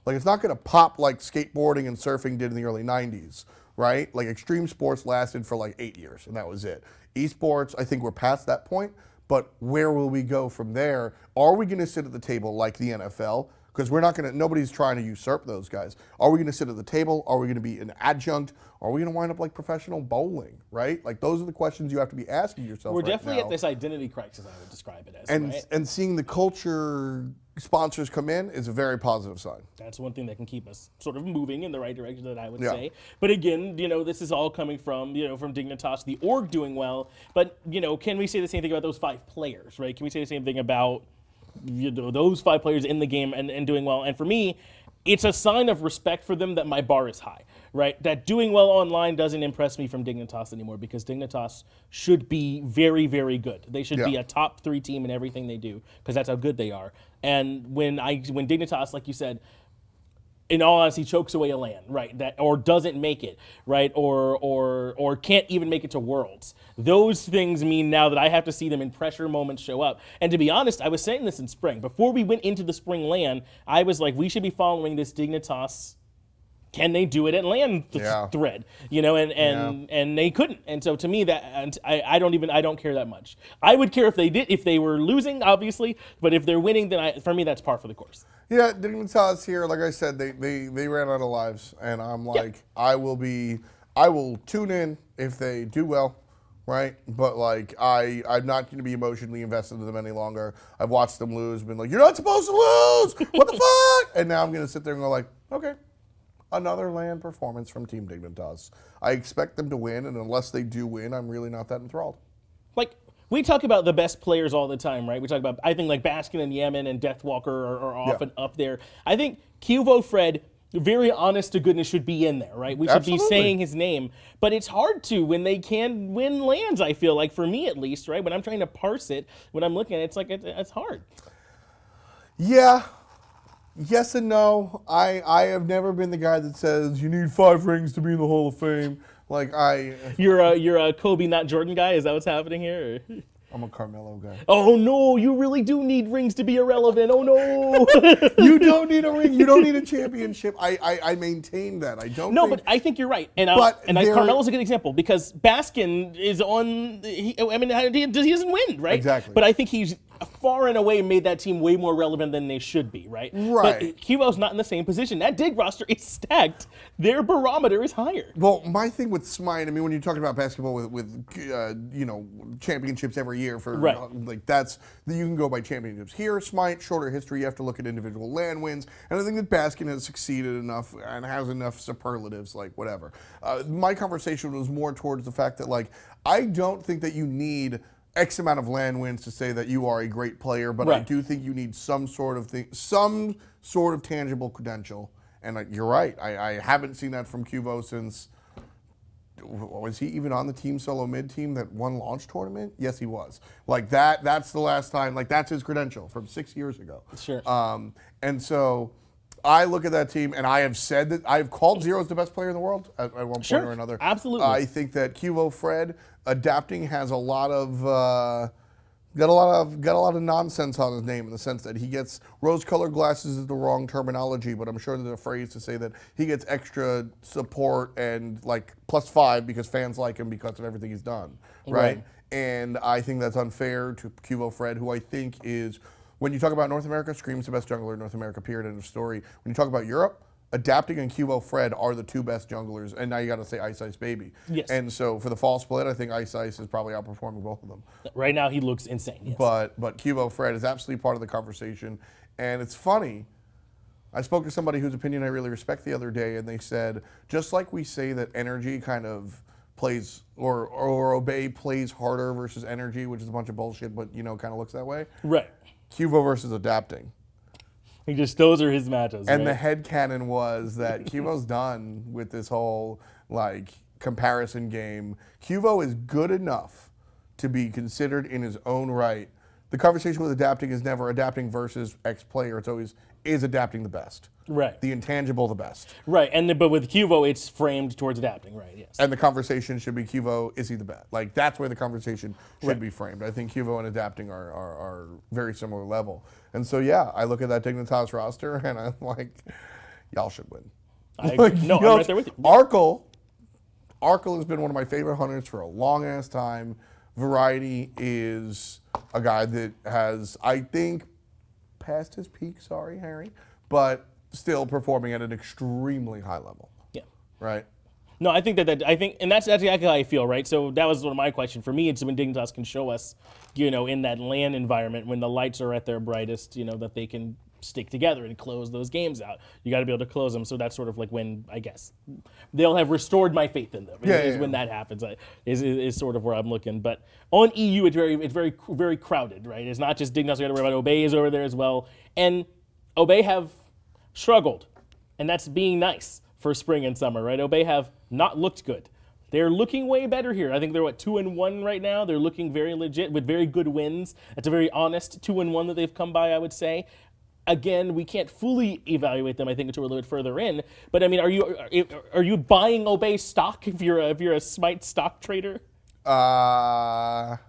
Like, it's not going to pop like skateboarding and surfing did in the early 90s, right? Like, extreme sports lasted for like 8 years, and that was it. Esports, I think we're past that point, but where will we go from there? Are we going to sit at the table like the NFL? Because nobody's trying to usurp those guys. Are we going to sit at the table? Are we going to be an adjunct? Are we going to wind up like professional bowling, right? Like, those are the questions you have to be asking yourself. We're right definitely now. at this identity crisis, I would describe it as. And right? and seeing the culture sponsors come in is a very positive sign. That's one thing that can keep us sort of moving in the right direction, that I would say. But again, you know, this is all coming from, you know, from Dignitas, the org doing well. But, you know, can we say the same thing about those 5 players, right? Can we say the same thing about, you know, those 5 players in the game and doing well? And for me, it's a sign of respect for them that my bar is high, right? That doing well online doesn't impress me from Dignitas anymore, because Dignitas should be very, very good. They should be a top 3 team in everything they do, because that's how good they are. And when Dignitas, like you said, in all honesty, chokes away a LAN, right? That, or doesn't make it, right? Or can't even make it to Worlds. Those things mean now that I have to see them in pressure moments show up. And to be honest, I was saying this in spring. Before we went into the spring LAN, I was like, we should be following this Dignitas. Can they do it at LAN thread? You know, and they couldn't. And so to me, that I don't care that much. I would care if they did, if they were losing, obviously, but if they're winning, then for me that's par for the course. Yeah, Dignitas here, like I said, they ran out of lives, and I'm like, I will tune in if they do well, right? But like, I'm not going to be emotionally invested in them any longer. I've watched them lose, been like, you're not supposed to lose. What the fuck? And now I'm going to sit there and go like, okay. Another LAN performance from Team Dignitas. I expect them to win, and unless they do win, I'm really not that enthralled. Like, we talk about the best players all the time, right? We talk about, I think, like Baskin and Yemen and Deathwalker are often up there. I think Cuvo Fred, very honest to goodness, should be in there, right? We should be saying his name. But it's hard to when they can win LANs, I feel like, for me at least, right? When I'm trying to parse it, when I'm looking at it, it's like, it's hard. Yeah. Yes and no. I have never been the guy that says you need 5 rings to be in the Hall of Fame. Like You're a Kobe, not Jordan guy. Is that what's happening here? Or? I'm a Carmelo guy. Oh no, you really do need rings to be irrelevant. Oh no. You don't need a ring. You don't need a championship. I maintain that. I don't. No, but I think you're right. And Carmelo's a good example, because Baskin is on. He doesn't win, right? Exactly. But I think he's far and away made that team way more relevant than they should be, right? Right. But Cubo's not in the same position. That dig roster is stacked. Their barometer is higher. Well, my thing with Smite, I mean, when you're talking about basketball with you know, championships every year for like you can go by championships. Here, Smite, shorter history, you have to look at individual LAN wins, and I think that Baskin has succeeded enough and has enough superlatives, like whatever. My conversation was more towards the fact that, like, I don't think that you need X amount of LAN wins to say that you are a great player, but I do think you need some sort of tangible credential. And you're right. I haven't seen that from Cuvo since. Was he even on the Team Solo Mid team that won launch tournament? Yes, he was. Like that. That's the last time. Like, that's his credential from 6 years ago. Sure. And so I look at that team, and I have said that I've called Zeros the best player in the world at one point or another. Absolutely. I think that Cuvo Fred adapting has a lot of got a lot of nonsense on his name in the sense that he gets rose-colored glasses is the wrong terminology, but I'm sure there's a phrase to say that he gets extra support and like +5 because fans like him because of everything he's done, right? And I think that's unfair to Cuvo Fred, who I think is, when you talk about North America, Scream's the best jungler in North America, period, end of story. When you talk about Europe, Adapting and Cuvo Fred are the two best junglers, and now you got to say Ice Ice Baby. Yes. And so for the fall split, I think Ice Ice is probably outperforming both of them. Right now, he looks insane. Yes. But Cuvo Fred is absolutely part of the conversation, and it's funny. I spoke to somebody whose opinion I really respect the other day, and they said, just like we say that energy kind of plays, or Obey plays harder versus energy, which is a bunch of bullshit, but kind of looks that way. Right. Cuvo versus Adapting. Those are his matches. And right? the headcanon was that Cuvo's done with this whole comparison game. Cuvo is good enough to be considered in his own right. The conversation with Adapting is never Adapting versus X player. It's always, is Adapting the best? Right. The intangible the best. Right. But with Cuvo, it's framed towards Adapting. Right. Yes. And the conversation should be Cuvo, is he the best? That's where the conversation should be framed. I think Cuvo and Adapting are very similar level. And so, yeah, I look at that Dignitas roster and I'm like, y'all should win. No, I'm right there with you. Arkle has been one of my favorite hunters for a long-ass time. Variety is a guy that has, I think, passed his peak, sorry, Harry, but still performing at an extremely high level. Yeah. Right? No, I think and that's exactly how I feel, right? So that was one of my questions. For me, it's when Dignitas can show us, in that LAN environment, when the lights are at their brightest, that they can stick together and close those games out. You got to be able to close them. So that's sort of like when, I guess, they'll have restored my faith in them. When that happens, is sort of where I'm looking. But on EU, it's very, very crowded, right? It's not just Dignitas. We got to worry about Obey is over there as well, and Obey have struggled, and that's being nice for spring and summer, right? Obey have not looked good. They're looking way better here. I think they're 2-1 right now. They're looking very legit with very good wins. It's a very honest 2-1 that they've come by, I would say. Again, we can't fully evaluate them. I think until we're a little bit further in. But I mean, are you buying Obey stock if you're a Smite stock trader? I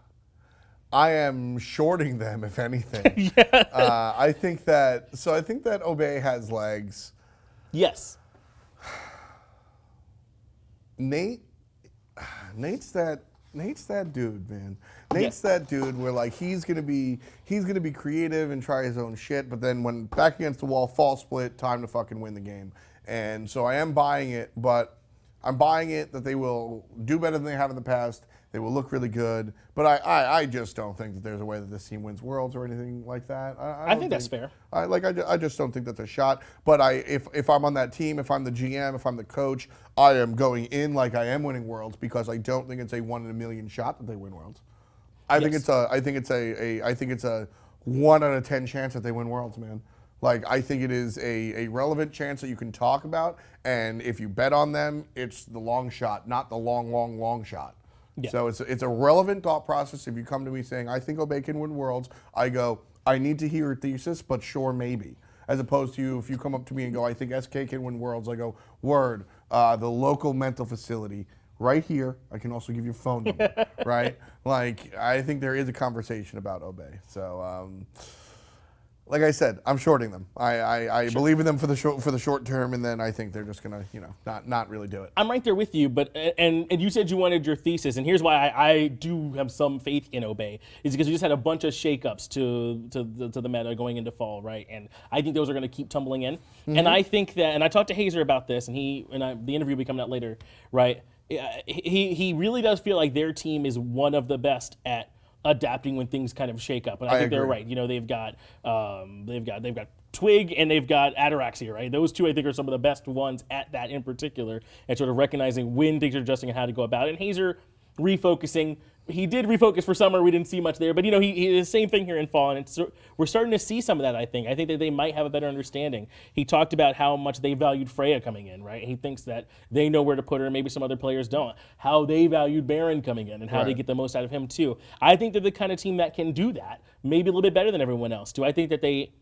am shorting them, if anything. I think that Obey has legs. Yes. Nate's that dude, man. Nate's that dude where he's gonna be creative and try his own shit, but then when back against the wall, fall split, time to fucking win the game. And so I am buying it, but I'm buying it that they will do better than they have in the past. They will look really good, but I just don't think that there's a way that this team wins Worlds or anything like that. I think that's fair. I just don't think that's a shot. But if I'm on that team, if I'm the GM, if I'm the coach, I am going in like I am winning Worlds because I don't think it's a 1 in a million shot that they win Worlds. I think it's a 1 out of 10 chance that they win Worlds, man. I think it is a relevant chance that you can talk about, and if you bet on them, it's the long shot, not the long shot. Yeah. So it's a relevant thought process. If you come to me saying, I think Obey can win Worlds, I go, I need to hear your thesis, but sure, maybe. As opposed to if you come up to me and go, I think SK can win Worlds, I go, word, the local mental facility, right here. I can also give you a phone number, right? I think there is a conversation about Obey. So, like I said, I'm shorting them. I believe in them for the short term, and then I think they're just gonna, not really do it. I'm right there with you, but and you said you wanted your thesis, and here's why I do have some faith in Obey is because we just had a bunch of shakeups to the meta going into fall, right? And I think those are gonna keep tumbling in, and I think that, and I talked to Hazer about this, and the interview will be coming out later, right? He really does feel like their team is one of the best at adapting when things kind of shake up, and I think they're right. They've got Twig and they've got Ataraxia, right? Those two I think are some of the best ones at that in particular, and sort of recognizing when things are adjusting and how to go about it. And Hazer refocusing. He did refocus for summer. We didn't see much there, but he the same thing here in fall, and we're starting to see some of that. I think that they might have a better understanding. He talked about how much they valued Freya coming in, right? He thinks that they know where to put her, maybe some other players don't. How they valued Baron coming in, and how they get the most out of him too. I think they're the kind of team that can do that, maybe a little bit better than everyone else. Do I think that they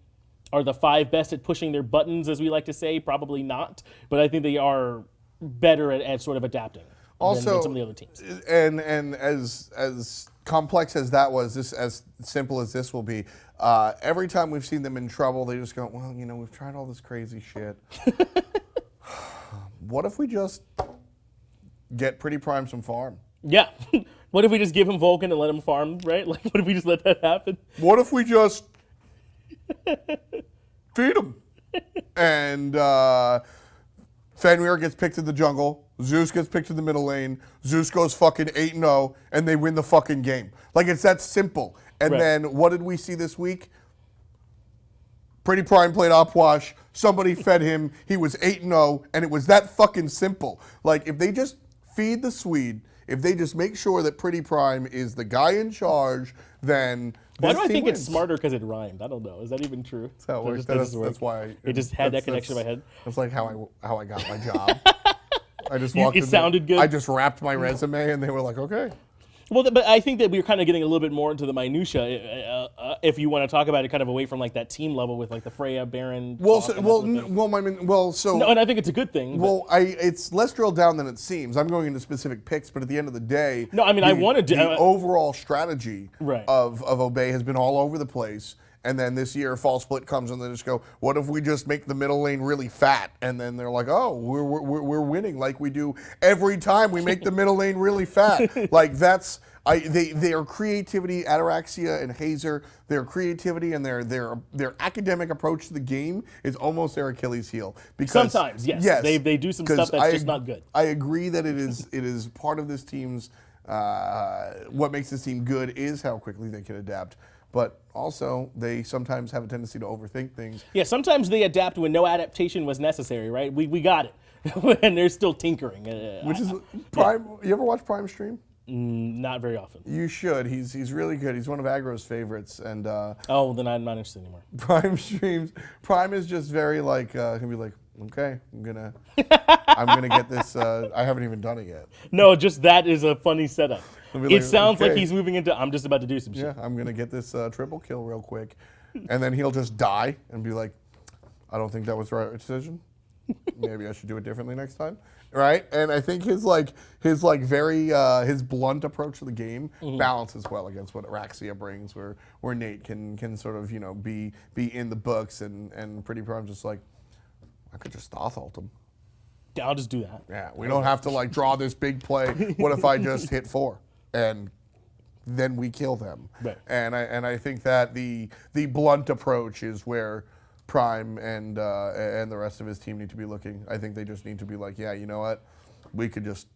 are the 5 best at pushing their buttons, as we like to say? Probably not, but I think they are better at sort of adapting. Also, some of the other teams. And as complex as that was, this as simple as this will be. Every time we've seen them in trouble, they just go, well, we've tried all this crazy shit. What if we just get Pretty Prime some farm? Yeah. What if we just give him Vulcan and let him farm, right? Like, what if we just let that happen? What if we just feed him? And Fenrir gets picked in the jungle. Zeus gets picked in the middle lane. Zeus goes fucking 8-0, and they win the fucking game. Like, it's that simple. And Right. then what did we see this week? Pretty Prime played Opwash. Somebody fed him. He was 8-0, and it was that fucking simple. Like, if they just feed the Swede, if they just make sure that Pretty Prime is the guy in charge, then Why this do I team think wins. it's smarter because it rhymed? I don't know. Is that even true? That's how it works. That's why. It just had that connection in my head. That's like how I got my job. I just walked It in sounded good? I just rapped my resume, and they were like, okay. Well, but I think that we're kind of getting a little bit more into the minutia, if you want to talk about it, kind of away from like that team level with like the Freya, Baron. Well, talk so, and well, that sort of thing. so No, and I think it's a good thing. but- well, it's less drilled down than it seems. I'm going into specific picks, but at the end of the day, No, I mean, I wanted to- The overall strategy Right. of Obey has been all over the place. And then this year, Fall Split comes and they just go, what if we just make the middle lane really fat? And then they're like, oh, we're winning like we do every time we make the middle lane really fat. Like that's their creativity, Ataraxia and Hazer, their creativity and their academic approach to the game is almost their Achilles heel. Because Sometimes, yes. They do some 'cause stuff that's just not good. I agree that it is part of this team's what makes this team good is how quickly they can adapt. But also, they sometimes have a tendency to overthink things. Yeah, sometimes they adapt when no adaptation was necessary, right? We got it. And they're still tinkering. Which is Prime. You ever watch Prime stream? Not very often. You should. He's really good. He's one of Agro's favorites. And Oh, then I'm not interested anymore. Prime streams. Prime is just very like can be like, okay, I'm gonna get this. I haven't even done it yet. No, just that is a funny setup. I'll be It like, sounds like okay. he's moving into, I'm just about to do some shit. Yeah, I'm gonna get this triple kill real quick, and then he'll just die and be like, I don't think that was the right decision. Maybe I should do it differently next time, right? And I think his blunt approach to the game balances well against what Araxia brings, where Nate can sort of be in the books and Pretty Prime just like, I could just Thoth ult him. I'll just do that. Yeah, we don't have to like draw this big play. What if I just hit 4 and then we kill them? Right. And I think that the blunt approach is where Prime and the rest of his team need to be looking. I think they just need to be like, yeah, you know what, we could just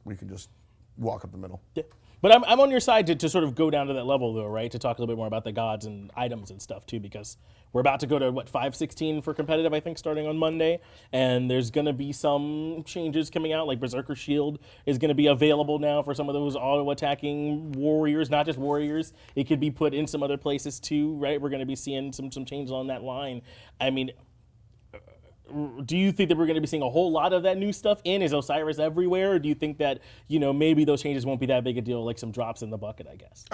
walk up the middle. Yeah. But I'm on your side to sort of go down to that level, though, right? To talk a little bit more about the gods and items and stuff, too, because we're about to go to, 5/16 for competitive, I think, starting on Monday. And there's going to be some changes coming out, like Berserker Shield is going to be available now for some of those auto-attacking warriors, not just warriors. It could be put in some other places, too, right? We're going to be seeing some changes on that line. I mean, do you think that we're going to be seeing a whole lot of that new stuff in? Is Osiris everywhere? Or do you think that, maybe those changes won't be that big a deal, like some drops in the bucket, I guess?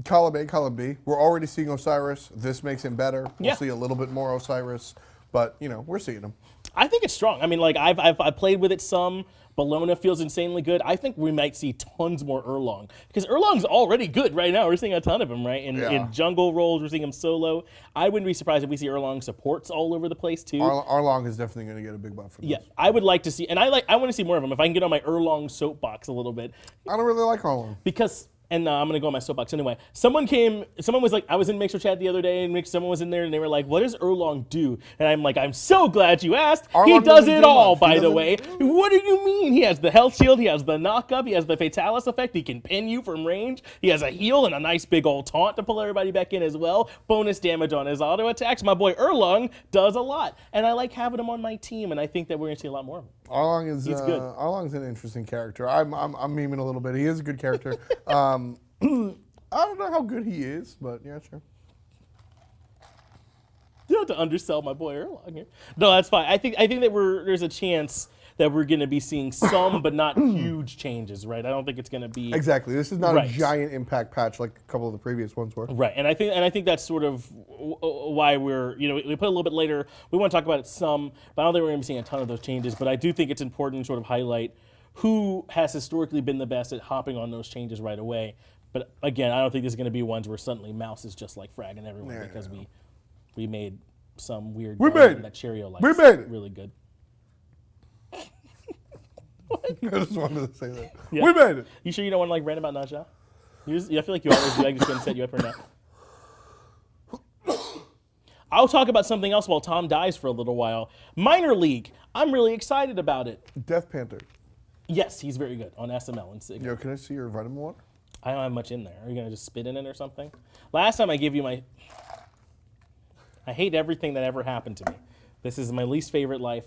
Column A, column B. We're already seeing Osiris. This makes him better. We'll Yeah. see a little bit more Osiris, but we're seeing him. I think it's strong. I mean, like, I've played with it some. Bologna feels insanely good. I think we might see tons more Erlong, because Erlong's already good right now. We're seeing a ton of him, right? In jungle roles, we're seeing him solo. I wouldn't be surprised if we see Erlong supports all over the place, too. Arlong is definitely going to get a big buff for this. Yeah, I would like to see, and I want to see more of him. If I can get on my Erlong soapbox a little bit, I don't really like Arlong. because, and I'm going to go on my soapbox anyway. Someone was like, I was in Mixer Chat the other day, and someone was in there, and they were like, what does Erlong do? And I'm like, I'm so glad you asked. He Arlong does doesn't it do all, much. by the way. What do you mean? He has the health shield, he has the knock-up, he has the Fatalis effect, he can pin you from range, he has a heal and a nice big old taunt to pull everybody back in as well. Bonus damage on his auto attacks. My boy Erlong does a lot, and I like having him on my team, and I think that we're going to see a lot more of him. Arlong is He's good. Arlong's an interesting character. I'm memeing a little bit. He is a good character. I don't know how good he is, but yeah, sure. You don't have to undersell my boy Erlong here. No, that's fine. I think that there's a chance that we're going to be seeing some, but not huge changes, right? I don't think it's going to be Exactly. This is not Right. a giant impact patch like a couple of the previous ones were. right. And I think that's sort of why we're we put a little bit later. We want to talk about it some, but I don't think we're going to be seeing a ton of those changes. But I do think it's important to sort of highlight who has historically been the best at hopping on those changes right away. But again, I don't think this is going to be ones where suddenly Mouse is just like fragging everyone because we made some weird that Cheerio likes really good. I just wanted to say that. Yeah. We made it. You sure you don't want to like rant about Naja? I feel like you always do. I just couldn't set you up for now. I'll talk about something else while Thom dies for a little while. Minor League. I'm really excited about it. Death Panther. Yes, he's very good on SML and Sig. Yo, can I see your vitamin water? I don't have much in there. Are you going to just spit in it or something? Last time I gave you my... I hate everything that ever happened to me. This is my least favorite life.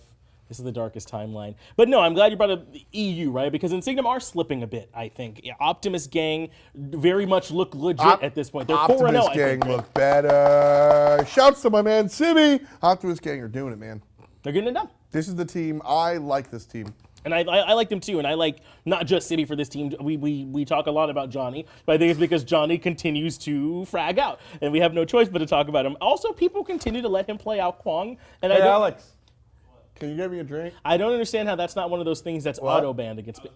This is the darkest timeline. But no, I'm glad you brought up the EU, right? Because Insignum are slipping a bit, I think. Yeah, Optimus Gang very much look legit at this point. They're 4-0, Optimus Gang look better. Shouts to my man, Sibby. Optimus Gang are doing it, man. They're getting it done. This is the team. I like this team. And I like them too, and I like not just Sibby for this team. We talk a lot about Johnny, but I think it's because Johnny continues to frag out, and we have no choice but to talk about him. Also, people continue to let him play out Kwong. And Hey, Alex, can you get me a drink? I don't understand how that's not one of those things that's auto-banned against me.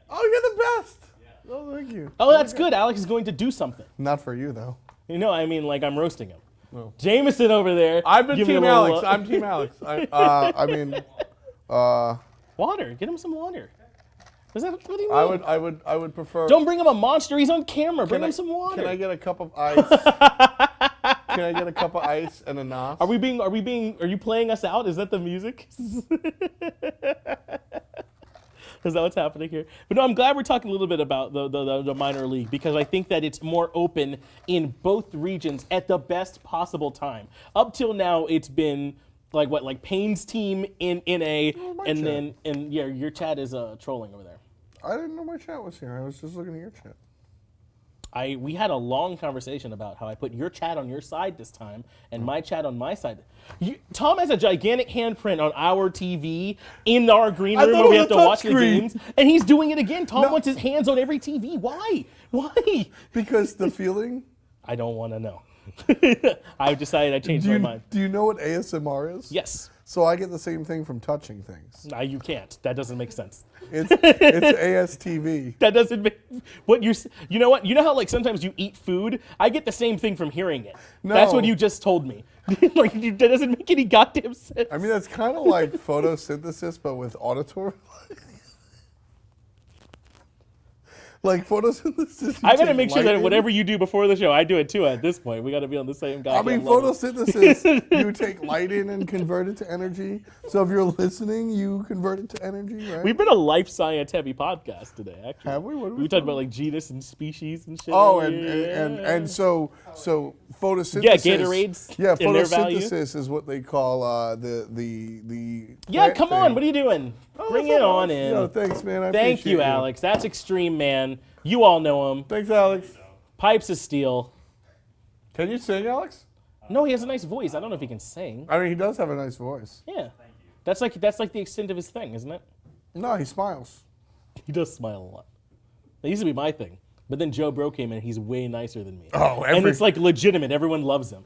Oh, you're the best. Yeah. Oh, thank you. Oh, that's good. Alex is going to do something. Not for you, though. You know, I mean, like I'm roasting him. No. Jameson over there. I've been Team Alex. I'm Team Alex. Water. Get him some water. What do you mean? I would prefer. Don't bring him a monster. He's on camera. Bring him some water. Can I get a cup of ice? Can I get a cup of ice and a nos? Are you playing us out? Is that the music? Is that what's happening here? But no, I'm glad we're talking a little bit about the minor league because I think that it's more open in both regions at the best possible time. Up till now, it's been like Payne's team in NA, and your chat is trolling over there. I didn't know my chat was here. I was just looking at your chat. We had a long conversation about how I put your chat on your side this time and my chat on my side. Thom has a gigantic handprint on our TV in our green room where we have to watch the games, and he's doing it again. Thom wants his hands on every TV. Why? Why? Because the feeling? I don't want to know. I've decided I changed my mind. Do you know what ASMR is? Yes. So I get the same thing from touching things. No, you can't. That doesn't make sense. It's ASTV. That doesn't make you know what? You know how like sometimes you eat food? I get the same thing from hearing it. No. That's what you just told me. That doesn't make any goddamn sense. I mean, that's kind of like photosynthesis, but with auditory. Like photosynthesis. I gotta make sure that whatever you do before the show, I do it too. At this point, we gotta be on the same guy. I mean, photosynthesis. You take light in and convert it to energy. So if you're listening, you convert it to energy, right? We've been a life science heavy podcast today. Actually, have we? What are we talked about like genus and species and shit. Oh, and so photosynthesis. Yeah, Gatorades. Yeah, photosynthesis is what they call the. Yeah, come on. What are you doing? Bring it on in. Yo, thanks, man. Thank you, Alex. That's Extreme, man. You all know him. Thanks, Alex. Pipes of steel. Can you sing, Alex? No, he has a nice voice. I don't know if he can sing. I mean, he does have a nice voice. Yeah. That's like the extent of his thing, isn't it? No, he smiles. He does smile a lot. That used to be my thing. But then Joe Bro came in, and he's way nicer than me. Oh, and it's like legitimate. Everyone loves him.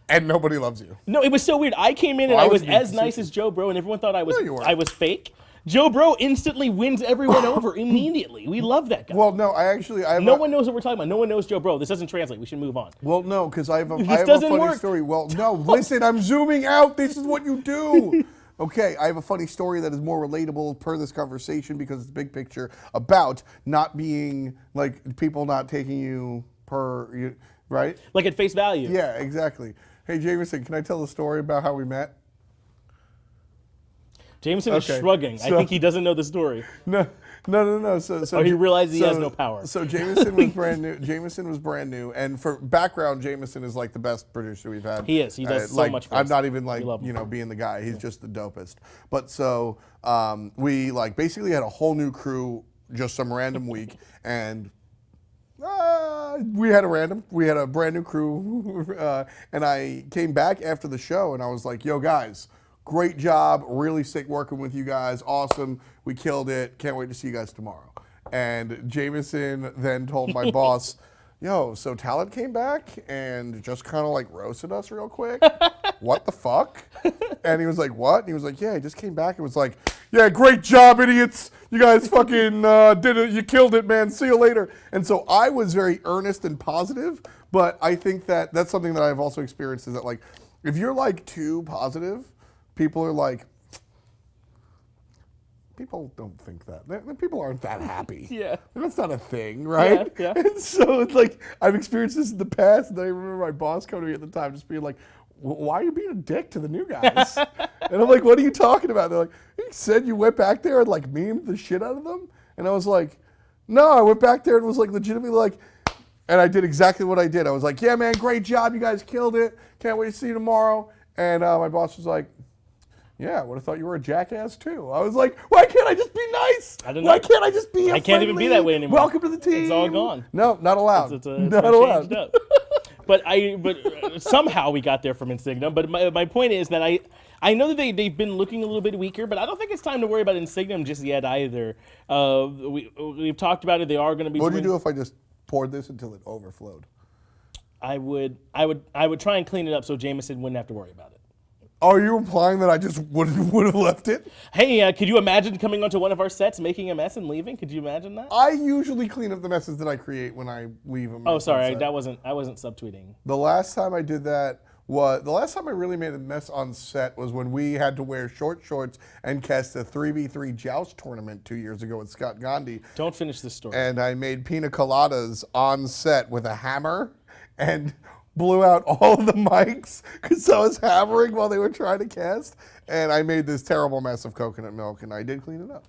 And nobody loves you. No, it was so weird. I came in and I was as nice as Joe Bro, and everyone thought I was fake. Joe Bro instantly wins everyone over immediately. We love that guy. Well, no, no one knows what we're talking about. No one knows Joe Bro. This doesn't translate. We should move on. Well, no, because I have a funny story. Well, no, listen, I'm zooming out. This is what you do. Okay, I have a funny story that is more relatable per this conversation because it's big picture about not being, like, people not taking you right? Like at face value. Yeah, exactly. Hey, Jameson, can I tell the story about how we met? Jameson is shrugging. I think he doesn't know the story. No. So he realized he has no power. So Jameson was brand new. Jameson was brand new, and for background, Jameson is like the best producer we've had. He is. He does so much for us. I'm not even like being the guy. He's just the dopest. But so we like basically had a whole new crew just some random week, and we had a brand new crew, and I came back after the show, and I was like, "Yo, guys. Great job, really sick working with you guys, awesome, we killed it, can't wait to see you guys tomorrow." And Jameson then told my boss, "Yo, so Talent came back and just kind of like roasted us real quick. What the fuck?" And he was like, "What?" And he was like, "Yeah, he just came back and was like, yeah, great job, idiots. You guys fucking did it. You killed it, man. See you later. And so I was very earnest and positive, but I think that that's something that I've also experienced is that, like, if you're, like, too positive, people are like, people don't think that. People aren't that happy. Yeah. That's not a thing, right? Yeah. And so it's like, I've experienced this in the past, and I remember my boss coming to me at the time just being like, why are you being a dick to the new guys? And I'm like, what are you talking about? They're like, you said you went back there and like memed the shit out of them? And I was like, no, I went back there and was like legitimately like, and I did exactly what I did. I was like, yeah, man, great job. You guys killed it. Can't wait to see you tomorrow. And my boss was like, yeah, I would have thought you were a jackass too. I was like, why can't I just be nice? I don't know. Why can't I just be I can't even be that way anymore. Welcome to the team. It's all gone. No, not allowed. It's not all allowed. changed up. But somehow we got there from Insignium. But my point is that I know that they've been looking a little bit weaker, but I don't think it's time to worry about Insignium just yet either. We've talked about it. They are going to be. What would you do if I just poured this until it overflowed? I would try and clean it up so Jameson wouldn't have to worry about it. Are you implying that I just would have left it? Hey, could you imagine coming onto one of our sets, making a mess, and leaving? Could you imagine that? I usually clean up the messes that I create when I leave them. Oh, sorry, I wasn't subtweeting. The last time I did that was the last time I really made a mess on set was when we had to wear short shorts and cast a 3v3 joust tournament 2 years ago with Scott Gandhi. Don't finish this story. And I made pina coladas on set with a hammer and blew out all of the mics because I was hammering while they were trying to cast. And I made this terrible mess of coconut milk, and I did clean it up.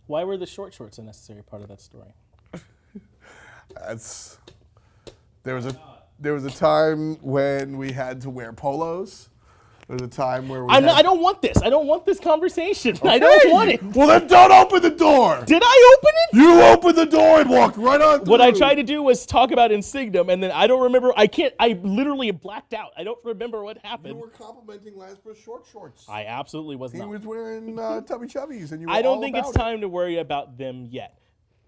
Why were the short shorts a necessary part of that story? There was a time when we had to wear polos. There was a time where I don't want this. I don't want this conversation. Okay. I don't want it. Well, then don't open the door. Did I open it? You opened the door and walked right on through. What I tried to do was talk about Insignium, and then I don't remember. I literally blacked out. I don't remember what happened. You were complimenting Lasper's short shorts. I absolutely was not. He was wearing tubby chubbies, and you were I don't all think about it's time to worry about them yet.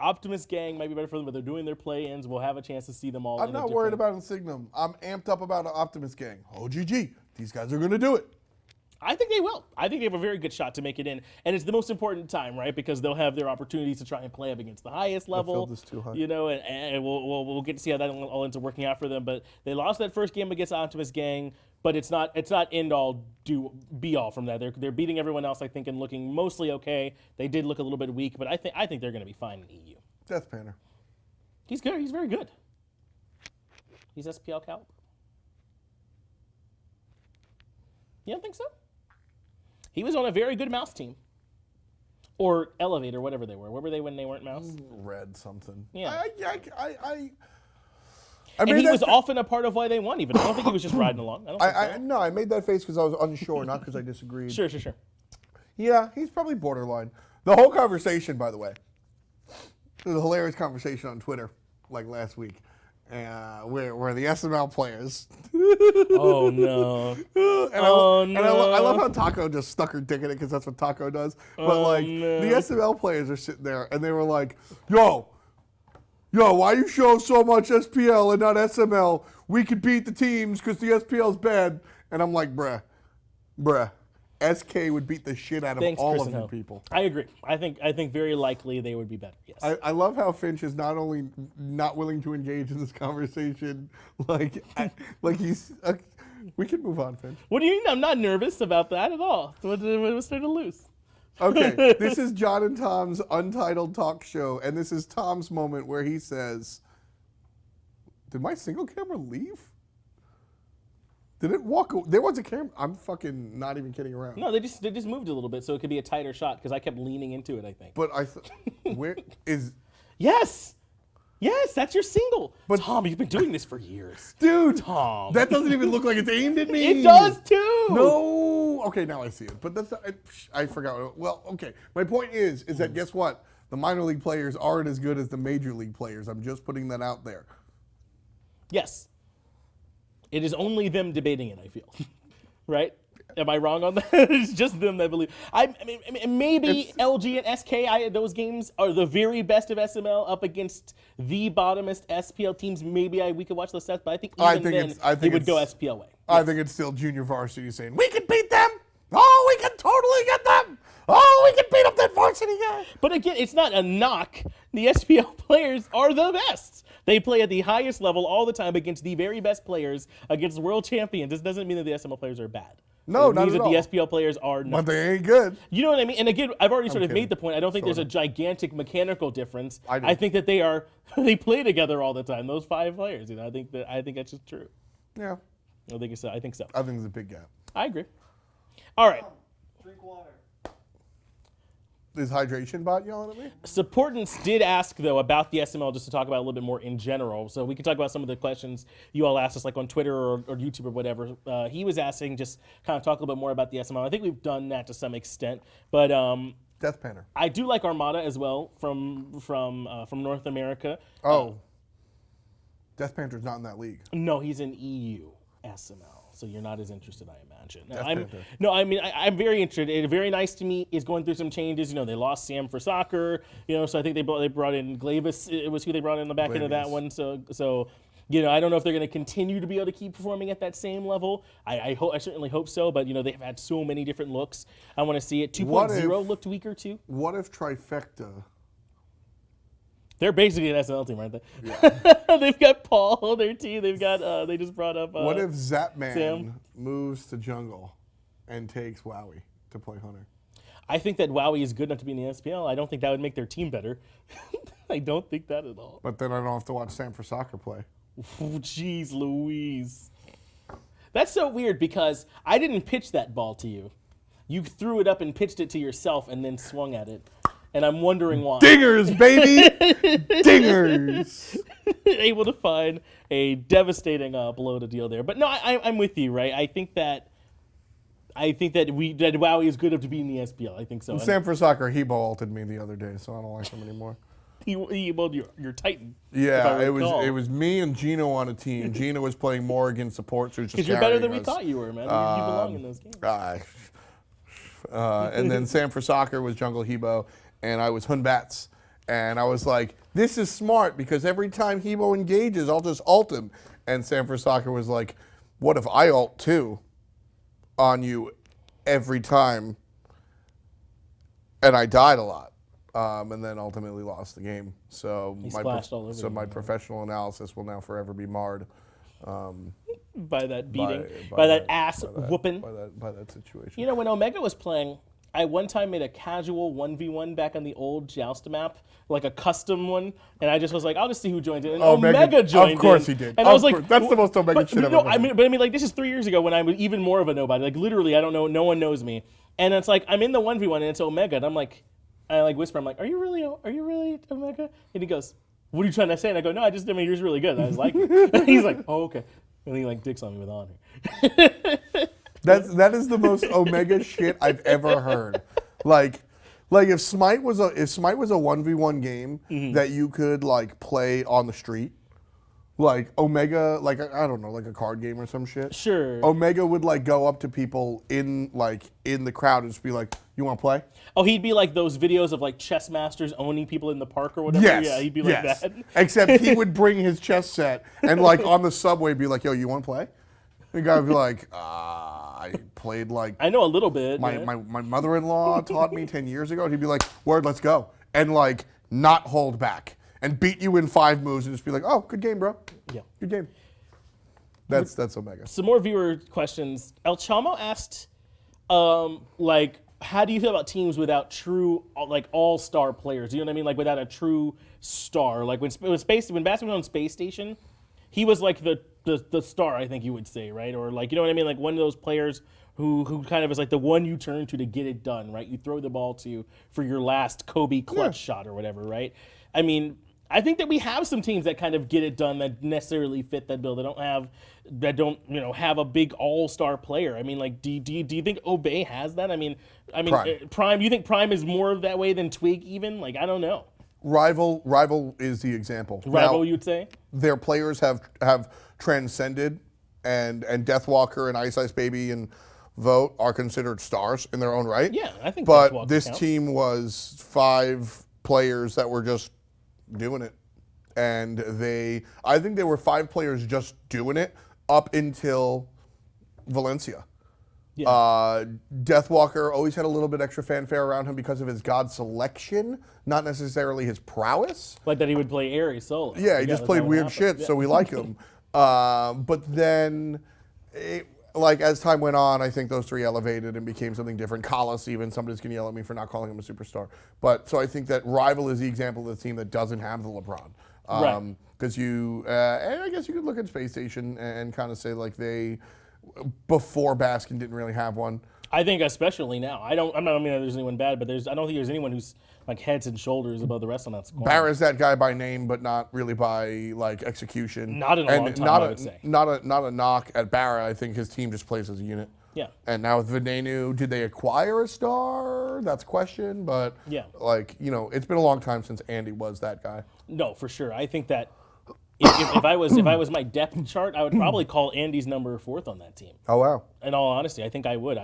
Optimus Gang might be better for them, but they're doing their play-ins. We'll have a chance to see them all. I'm not worried about Insignium. I'm amped up about Optimus Gang. OGG. These guys are going to do it. I think they will. I think they have a very good shot to make it in, and it's the most important time, right? Because they'll have their opportunities to try and play up against the highest level. I filled this too high. You know, and we'll get to see how that all ends up working out for them. But they lost that first game against Optimus Gang, but it's not end all be all from that. They're beating everyone else, I think, and looking mostly okay. They did look a little bit weak, but I think they're going to be fine in EU. Death Panner. He's good. He's very good. He's SPL caliber. You don't think so? He was on a very good mouse team. Or Elevate, or whatever they were. What were they when they weren't mouse? Red something. Yeah. I and he was often a part of why they won, even. I don't think he was just riding along. No, I made that face because I was unsure, not because I disagreed. Sure. Yeah, he's probably borderline. The whole conversation, by the way, it was a hilarious conversation on Twitter, like last week, where the SML players. Oh, no. I love how Taco just stuck her dick in it because that's what Taco does. But, the SML players are sitting there, and they were like, yo, why you show so much SPL and not SML? We could beat the teams because the SPL's bad. And I'm like, bruh. SK would beat the shit out of all of you people. I agree. I think very likely they would be better. Yes. I love how Finch is not only not willing to engage in this conversation, he's. We can move on, Finch. What do you mean? I'm not nervous about that at all. What's there to lose? Okay, this is John and Tom's Untitled Talk Show, and this is Tom's moment where he says, "Did my single camera leave? Did it walk? There was a camera. I'm fucking not even kidding around. No, they just moved a little bit so it could be a tighter shot because I kept leaning into it, I think. But where is? Yes, that's your single. But Tom, you've been doing this for years, dude. Tom, that doesn't even look like it's aimed at me. It does too. No. Okay, now I see it. But I forgot. Well, okay. My point is that guess what? The minor league players aren't as good as the major league players. I'm just putting that out there. Yes. It is only them debating it, I feel. Right? Am I wrong on that? It's just them that believe. I mean, maybe LG and SK, those games are the very best of SML up against the bottomest SPL teams. Maybe we could watch those sets, but I think they would go SPL way. I think it's still junior varsity saying, we can beat them. Oh, we can totally get them. velocity guy. But again, it's not a knock. The SPL players are the best. They play at the highest level all the time against the very best players, against world champions. This doesn't mean that the SML players are bad. No, it not means at that all. the SPL players are not. But they ain't good. You know what I mean? And again, I've already sort of kidding. made the point. I don't think there's a Sorta. gigantic mechanical difference. I do. I think that they play together all the time. Those 5 players. I think that's just true. Yeah, I think so. I think it's a big gap. I agree. All right. Drink water. Is Hydration Bot yelling at me? Supportants did ask, though, about the SML, just to talk about a little bit more in general. So we can talk about some of the questions you all asked us, like on Twitter or YouTube or whatever. He was asking, just kind of talk a little bit more about the SML. I think we've done that to some extent. But Death Panner. I do like Armada as well from North America. Oh. Death Panther's not in that league. No, he's in EU SML. So you're not as interested, I imagine. Panther. I'm very interested. Very Nice to Me is going through some changes. They lost Sam for soccer. So I think they brought in Glavis. It was who they brought in the back end of that one. So I don't know if they're going to continue to be able to keep performing at that same level. I certainly hope so. But they've had so many different looks. I want to see it. 2.0 looked weaker too. What if Trifecta? They're basically an SNL team, aren't they? Yeah. They've got Paul on their team. They've got. They just brought up. What if Zapman Sam? moves to jungle and takes Wowie to play Hunter? I think that Wowie is good enough to be in the SPL. I don't think that would make their team better. I don't think that at all. But then I don't have to watch Sam for soccer play. Oh, jeez Louise. That's so weird because I didn't pitch that ball to you. You threw it up and pitched it to yourself and then swung at it. And I'm wondering why. Dingers, baby! Dingers! Able to find a devastating blow to deal there. But no, I'm with you, right? I think that Wowie is good enough to be in the SPL. I think so. Sam for soccer, he ulted me the other day, so I don't like him anymore. He bowled your Titan. Yeah, it was me and Gino on a team. Gino was playing Morrigan support, so he's just Because you're better than we carrying us. thought you were, man. You belong in those games. And then Sam for soccer was Jungle Hebo, and I was Hunbats. And I was like, this is smart because every time Hebo engages, I'll just ult him. And Sam for soccer was like, what if I ult too on you every time? And I died a lot. And then ultimately lost the game. So my professional analysis will now forever be marred. By that beating, by that ass whooping. By that situation. When Omega was playing, I one time made a casual 1v1 back on the old Joust map, like a custom one, and I just was like, I'll just see who joined in. And Omega joined in. Of course he did. And I was like, that's the most Omega shit I've ever done. I mean, like, this is 3 years ago when I was even more of a nobody. Like, literally, I don't know, no one knows me. And it's like, I'm in the 1v1, and it's Omega, and I'm like, I like whisper, I'm like, are you really Omega? And he goes, what are you trying to say? And I go, no, I just, you're really good. I was like, and he's like, oh, okay. And he like dicks on me with honor. That is the most Omega shit I've ever heard. Like if Smite was a 1v1 game that you could like play on the street, like Omega, like I don't know, like a card game or some shit. Sure. Omega would like go up to people in the crowd and just be like, "You want to play?" Oh, he'd be like those videos of like chess masters owning people in the park or whatever. Yes. Yeah, he'd be like that. Except he would bring his chess set and like on the subway be like, "Yo, you want to play?" The guy would be like, I played like I know a little bit. my mother-in-law taught me 10 years ago. And he'd be like, "Word, let's go," and like not hold back and beat you in 5 moves and just be like, "Oh, good game, bro. Yeah, good game." That's Omega. Some more viewer questions. El Chamo asked, like, how do you feel about teams without true, like, all-star players? You know what I mean? Like, without a true star. Like, when basketball was on Space Station, he was like the star, I think you would say, right? Or like, you know what I mean? Like one of those players who kind of is like the one you turn to get it done, right? You throw the ball to for your last Kobe clutch shot or whatever, right? I mean, I think that we have some teams that kind of get it done that necessarily fit that bill. That don't have a big all-star player. I mean, like, do you think Obey has that? I mean, Prime. Do you think Prime is more of that way than Twig even? Like, I don't know. Rival is the example. Rival, now, you'd say? Their players have transcended, and Deathwalker and Ice Ice Baby and Vote are considered stars in their own right. Yeah, I think. But this team was 5 players that were just doing it, and I think there were 5 players just doing it up until Valencia. Yeah. Deathwalker always had a little bit extra fanfare around him because of his god selection, not necessarily his prowess. Like that he would play Ares solo. Yeah, he just that's played how it weird happened. shit, so we like him. But then, like as time went on, I think those three elevated and became something different. Collis, even somebody's gonna yell at me for not calling him a superstar. But so I think that Rival is the example of the team that doesn't have the LeBron. Right. Because and I guess you could look at Space Station and kind of say like they, before Baskin didn't really have one. I think especially now. I don't mean that there's anyone bad, but I don't think there's anyone who's like heads and shoulders above the rest on that squad. Barra's that guy by name, but not really by like execution. Not in a long time, I would say. Not a knock at Barra. I think his team just plays as a unit. Yeah. And now with Venenu, did they acquire a star? That's a question. But Yeah. like it's been a long time since Andy was that guy. No, for sure. I think that if I was my depth chart, I would probably call Andy's number 4th on that team. Oh wow. In all honesty, I think I would.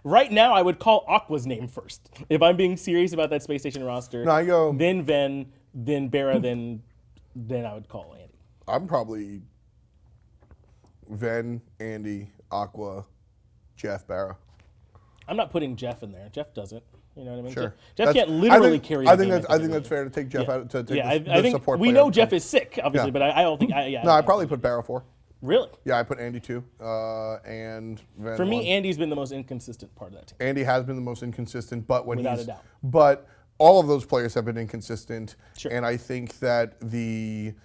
Right now, I would call Aqua's name first. If I'm being serious about that Space Station roster, No, I go. then Ven, then Barra, then I would call Andy. I'm probably Ven, Andy, Aqua, Jeff, Barra. I'm not putting Jeff in there. Jeff doesn't. You know what I mean? Sure. Jeff can't literally carry. I think that's fair to take Jeff out to take I the think support we player know out. Jeff is sick, obviously, Yeah. but I don't think. No, I probably put Barra 4. Really. Yeah, I put Andy 2, and Ven For me, 1. Andy's been the most inconsistent part of that team. Andy has been the most inconsistent, but Without a doubt. But all of those players have been inconsistent, Sure. and I think that the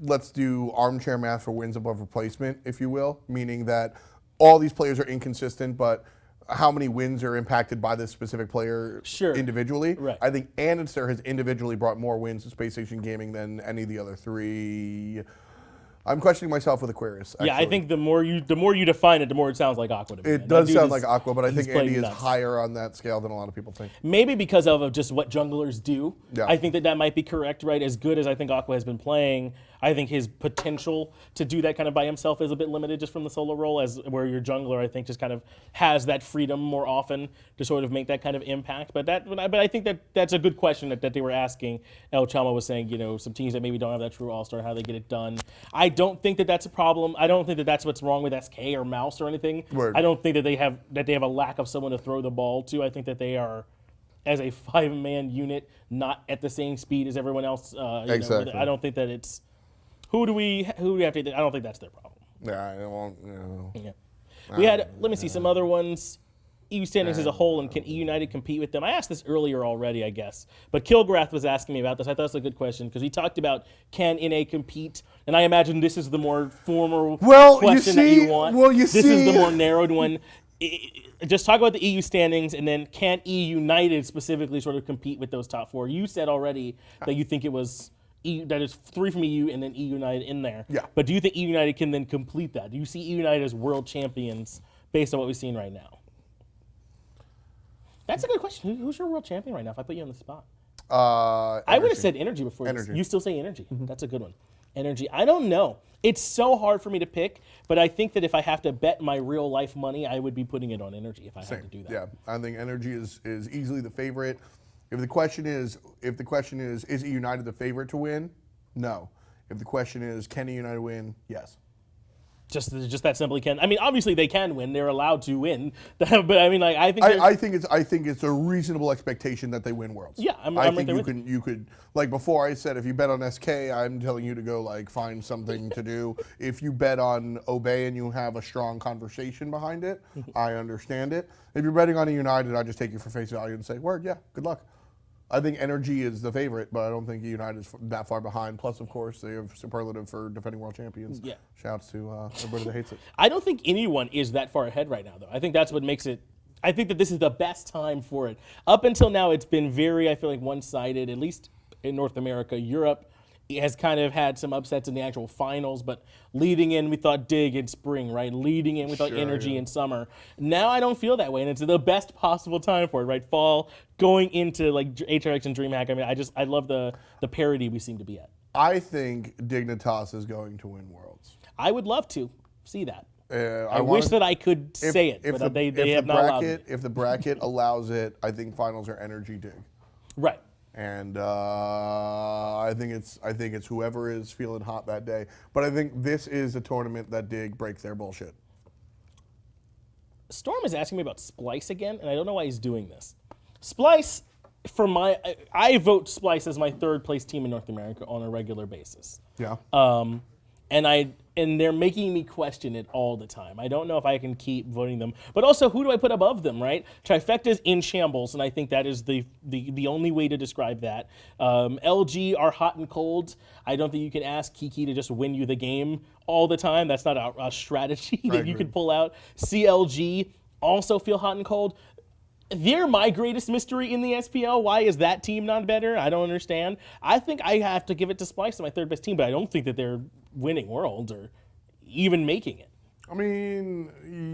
let's do armchair math for wins above replacement, if you will, meaning that all these players are inconsistent, but how many wins are impacted by this specific player Sure. individually? Right. I think Anitzer has individually brought more wins to Space Station Gaming than any of the other three. I'm questioning myself with Aquarius. Yeah, I actually. think the more you define it, the more it sounds like Aqua to me. It man. does That dude sound is- like Aqua, but I he's think Andy playing is nuts. higher on that scale than a lot of people think. Maybe because of just what junglers do. Yeah. I think that might be correct, right? As good as I think Aqua has been playing, I think his potential to do that kind of by himself is a bit limited just from the solo role, as where your jungler, I think, just kind of has that freedom more often to sort of make that kind of impact. But I think that's a good question that they were asking. El Chama was saying, some teams that maybe don't have that true all-star, how they get it done. I don't think that that's a problem. I don't think that that's what's wrong with SK or Mouse or anything. Word. I don't think that they have a lack of someone to throw the ball to. I think that they are, as a 5-man unit, not at the same speed as everyone else. Exactly. I don't think that it's who do we have to. I don't think that's their problem. Yeah, I won't. Yeah. We had, let me see, some other ones. EU standings as a whole, and can EU United compete with them? I asked this earlier already, I guess. But Kilgrath was asking me about this. I thought it was a good question because he talked about can NA compete, and I imagine this is the more formal question that you want. This is the more narrowed one. Just talk about the EU standings, and then can EU United specifically sort of compete with those top 4? You said already that you think it was that is 3 from EU and then EU United in there. Yeah. But do you think EU United can then complete that? Do you see EU United as world champions based on what we've seen right now? That's a good question. Who's your world champion right now? If I put you on the spot, I would have said Energy before. Energy. You still say Energy. That's a good one. Energy. I don't know. It's so hard for me to pick, but I think that if I have to bet my real life money, I would be putting it on Energy if I had to do that. Yeah, I think Energy is easily the favorite. If the question is EU United the favorite to win? No. If the question is can EU United win? Yes. Just that simply can. I mean, obviously they can win. They're allowed to win. But I mean, like I think I think it's a reasonable expectation that they win Worlds. Yeah, I'm I right think there you with could you could like before I said if you bet on SK, I'm telling you to go like find something to do. If you bet on Obey and you have a strong conversation behind it, I understand it. If you're betting on a United, I just take you for face value and say, word, yeah, good luck. I think Energy is the favorite, but I don't think United is that far behind. Plus, of course, they have superlative for defending world champions. Yeah. Shouts to everybody that hates it. I don't think anyone is that far ahead right now, though. I think that's what makes it. I think that this is the best time for it. Up until now, it's been very, I feel like, one-sided, at least in North America. Europe has kind of had some upsets in the actual finals, but leading in, we thought Dig in spring, right? Leading in, we thought Energy in summer. Now I don't feel that way, and it's the best possible time for it, right? Fall, going into like HRX and DreamHack. I mean, I love the parity we seem to be at. I think Dignitas is going to win Worlds. I would love to see that. I wish that I could say it, but they have not allowed me. If the bracket allows it, I think finals are Energy Dig. Right. And I think it's whoever is feeling hot that day. But I think this is a tournament that Dig breaks their bullshit. Storm is asking me about Splice again, and I don't know why he's doing this. Splice, I vote Splice as my third place team in North America on a regular basis. Yeah. And they're making me question it all the time. I don't know if I can keep voting them. But also, who do I put above them, right? Trifecta's in shambles, and I think that is the only way to describe that. LG are hot and cold. I don't think you can ask Kiki to just win you the game all the time. That's not a strategy that you can pull out. CLG also feel hot and cold. They're my greatest mystery in the SPL. Why is that team not better? I don't understand. I think I have to give it to Splice, my third best team, but I don't think that they're winning Worlds or even making it. I mean,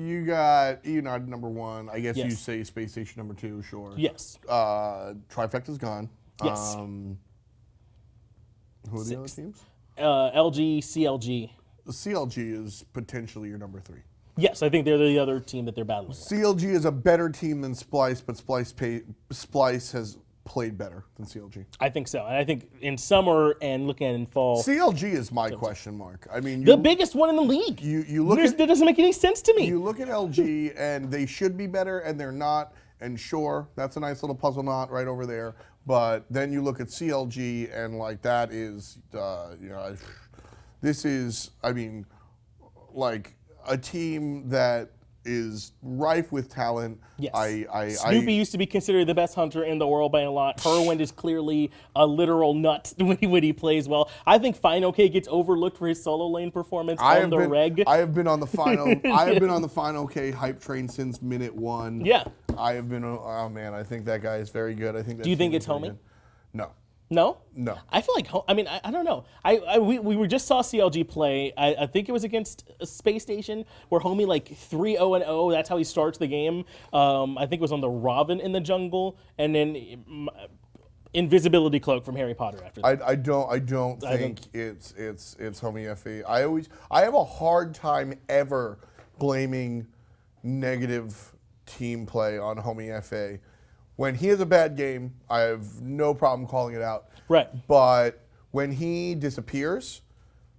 you got United number 1. I guess you Yes. say Space Station number 2, sure. Yes. Trifecta's gone. Yes. Who are the other teams? LG, CLG. CLG is potentially your number 3. Yes, I think they're the other team that they're battling with. CLG is a better team than Splice, but Splice has played better than CLG. I think so. And I think in summer and looking at it in fall, CLG is my question mark. I mean, the biggest one in the league. you look at that doesn't make any sense to me. you look at LG and they should be better and they're not. And sure, that's a nice little puzzle knot right over there. But then you look at CLG and like that is, this is, I mean, like a team that is rife with talent. Yes. Snoopy used to be considered the best hunter in the world by a lot. Herwind is clearly a literal nut when he plays well. I think Fine gets overlooked for his solo lane performance on the reg. I have been on the final. I have been on the Fine hype train since minute 1. Yeah. I have been. Oh man, I think that guy is very good. I think. That Do you think team it's is very Homie? good. No. No? No. I feel like, I don't know. We just saw CLG play. I think it was against Space Station where Homie 3-0-0. That's how he starts the game. I think it was on the Robin in the jungle, and then invisibility cloak from Harry Potter after that. I don't think it's Homie Fe. I have a hard time ever blaming negative team play on Homie Fe. When he has a bad game, I have no problem calling it out. Right. But when he disappears,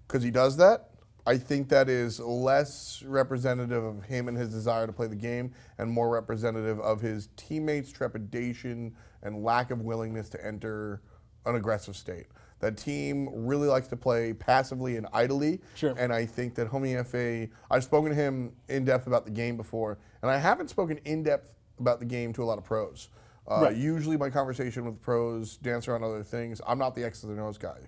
because he does that, I think that is less representative of him and his desire to play the game and more representative of his teammates' trepidation and lack of willingness to enter an aggressive state. That team really likes to play passively and idly. Sure. And I think that Homie Fe, I've spoken to him in depth about the game before, and I haven't spoken in depth about the game to a lot of pros. Right. Usually my conversation with pros dance around other things. I'm not the X's and O's guy.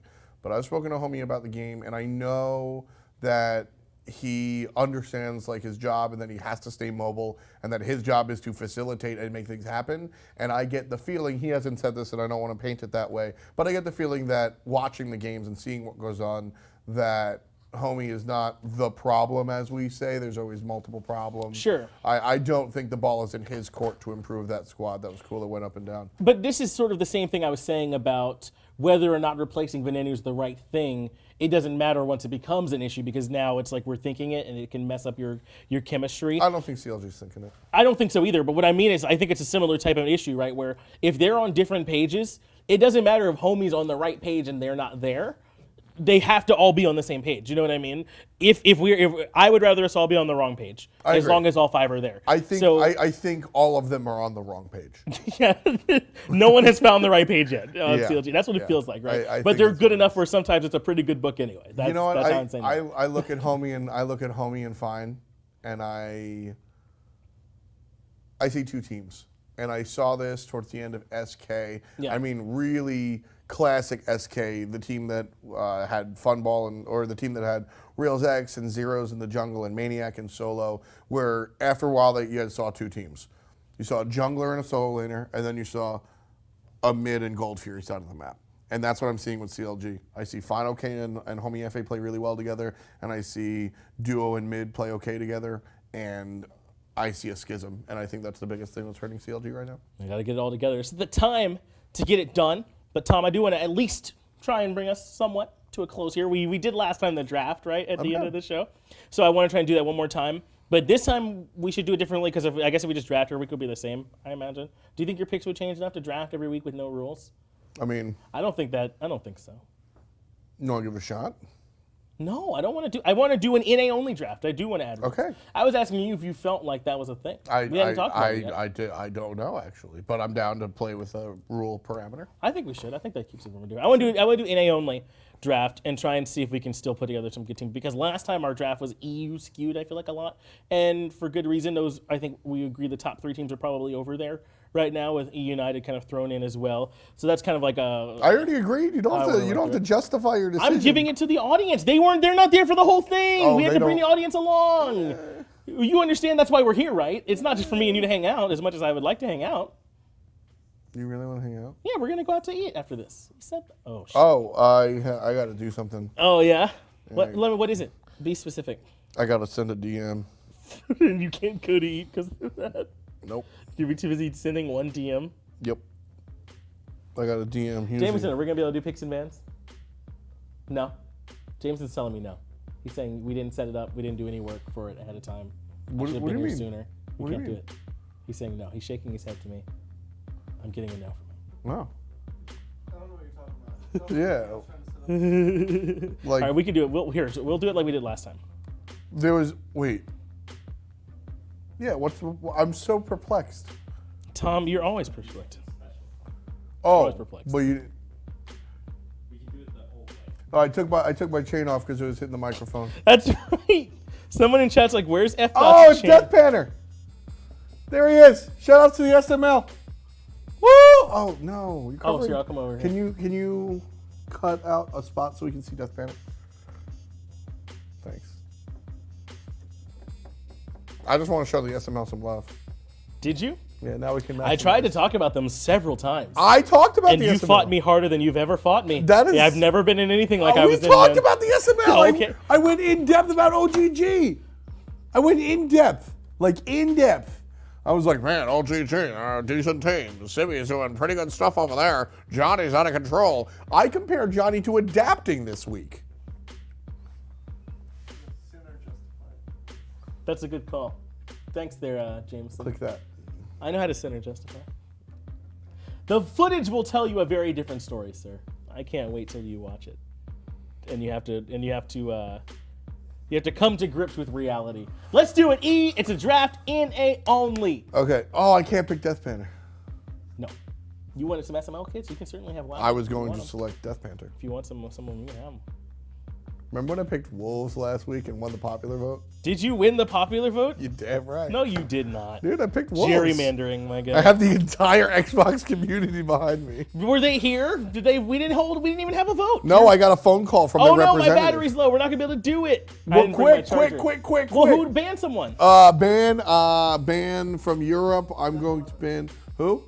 But I've spoken to Homie about the game, and I know that he understands his job and that he has to stay mobile and that his job is to facilitate and make things happen. And I get the feeling, he hasn't said this and I don't want to paint it that way, but I get the feeling that watching the games and seeing what goes on, that Homie is not the problem, as we say. There's always multiple problems. Sure. I don't think the ball is in his court to improve that squad. That was cool. It went up and down. But this is sort of the same thing I was saying about whether or not replacing Venenu is the right thing. It doesn't matter once it becomes an issue because now it's we're thinking it and it can mess up your chemistry. I don't think CLG's thinking it. I don't think so either. But what I mean is I think it's a similar type of issue, right? Where if they're on different pages, it doesn't matter if Homie's on the right page and they're not there. They have to all be on the same page. You know what I mean? If I would rather us all be on the wrong page, as long as all 5 are there. I think all of them are on the wrong page. Yeah, no one has found the right page yet on Yeah. CLG. That's what it feels like, right? I But think they're that's good what it enough where sometimes it's a pretty good book anyway. That's, You know what? That's how I'm saying it. I look at Homie and I see 2 teams. And I saw this towards the end of SK. Yeah. I mean, really classic SK, the team that had Funball or the team that had Reels X and Zeros in the jungle and Maniac and Solo, where after a while you saw 2 teams. You saw a jungler and a solo laner, and then you saw a mid and Gold Fury side of the map. And that's what I'm seeing with CLG. I see Fine and Homie Fe play really well together, and I see Duo and mid play okay together, and I see a schism, and I think that's the biggest thing that's hurting CLG right now. We got to get it all together. It's the time to get it done. But Tom, I do want to at least try and bring us somewhat to a close here. We did last time the draft, right, at the end of the show. So I want to try and do that one more time. But this time we should do it differently because I guess if we just draft every week, it would be the same, I imagine. Do you think your picks would change enough to draft every week with no rules? I mean, I don't think so. you want to give it a shot? No, I don't want to do. I want to do an NA only draft. I do want to add rules. Okay. I was asking you if you felt like that was a thing. We haven't talked about it yet. I don't know actually, but I'm down to play with a rule parameter. I think we should. I think that keeps it from doing. I want to do NA only draft and try and see if we can still put together some good teams, because last time our draft was EU skewed, I feel like, a lot, and for good reason. I think we agree the top 3 teams are probably over there right now, with United kind of thrown in as well. So that's kind of like a. I already agreed. You don't have to justify your decision. I'm giving it to the audience. They're not there for the whole thing. Oh, we had to bring the audience along. You understand that's why we're here, right? It's not just for me and you to hang out, as much as I would like to hang out. You really want to hang out? Yeah, we're gonna go out to eat after this. You said, oh shit. Oh, I got to do something. Oh yeah. What is it? Be specific. I got to send a DM. You can't go to eat because of that. Nope. You're too busy sending one DM. Yep. I got a DM. Jameson, are we gonna be able to do picks and bans? No. Jameson's telling me no. He's saying we didn't set it up. We didn't do any work for it ahead of time. What Should have do been you here mean? sooner. We can't do it. He's saying no. He's shaking his head to me. I'm getting a no from him. No. I don't know what you're talking about. Yeah. Like, all right, we can do it. We'll do it like we did last time. Wait. Yeah, I'm so perplexed. Thom, you're always perplexed. Oh, perplexed. but you. We can do it the whole way. Oh, I took my chain off because it was hitting the microphone. That's right. Someone in chat's like, "Where's F?" Oh, it's Death Panner. There he is. Shout out to the SML. Woo! Oh no. You're Oh, covering- sure, I'll come over here. Can you cut out a spot so we can see Death Panner? Thanks. I just want to show the SML some love. Did you? Yeah, now we can. I tried to talk about them several times. I talked about and the you SML. fought me harder than you've ever fought me. That is- Yeah, I've never been in anything like I was We in. talked about the SML. Oh, okay. I went in depth about OGG. I went in depth, like in depth. I was like, man, OGG, decent team. Simi's doing pretty good stuff over there. Johnny's out of control. I compared Johnny to adapting this week. Sinner justified. That's a good call. Thanks there, Jameson. Click that. I know how to center justify. The footage will tell you a very different story, sir. I can't wait till you watch it. And you have to come to grips with reality. Let's do it. It's a draft NA only. Okay. Oh, I can't pick Death Panther. No. You wanted some SML kids? You can certainly have one. I was going to select Death Panther. If you want someone, you can have them. Remember when I picked Wolves last week and won the popular vote? Did you win the popular vote? You damn right. No, you did not. Dude, I picked Wolves. Gerrymandering, my guy. I have the entire Xbox community behind me. Were they here? Did they? We didn't even have a vote. No, I got a phone call from Oh the no, my representative. battery's low. We're not gonna be able to do it. I Well, didn't bring my charger. quick. Well, who would ban someone? Ban from Europe. I'm going to ban who?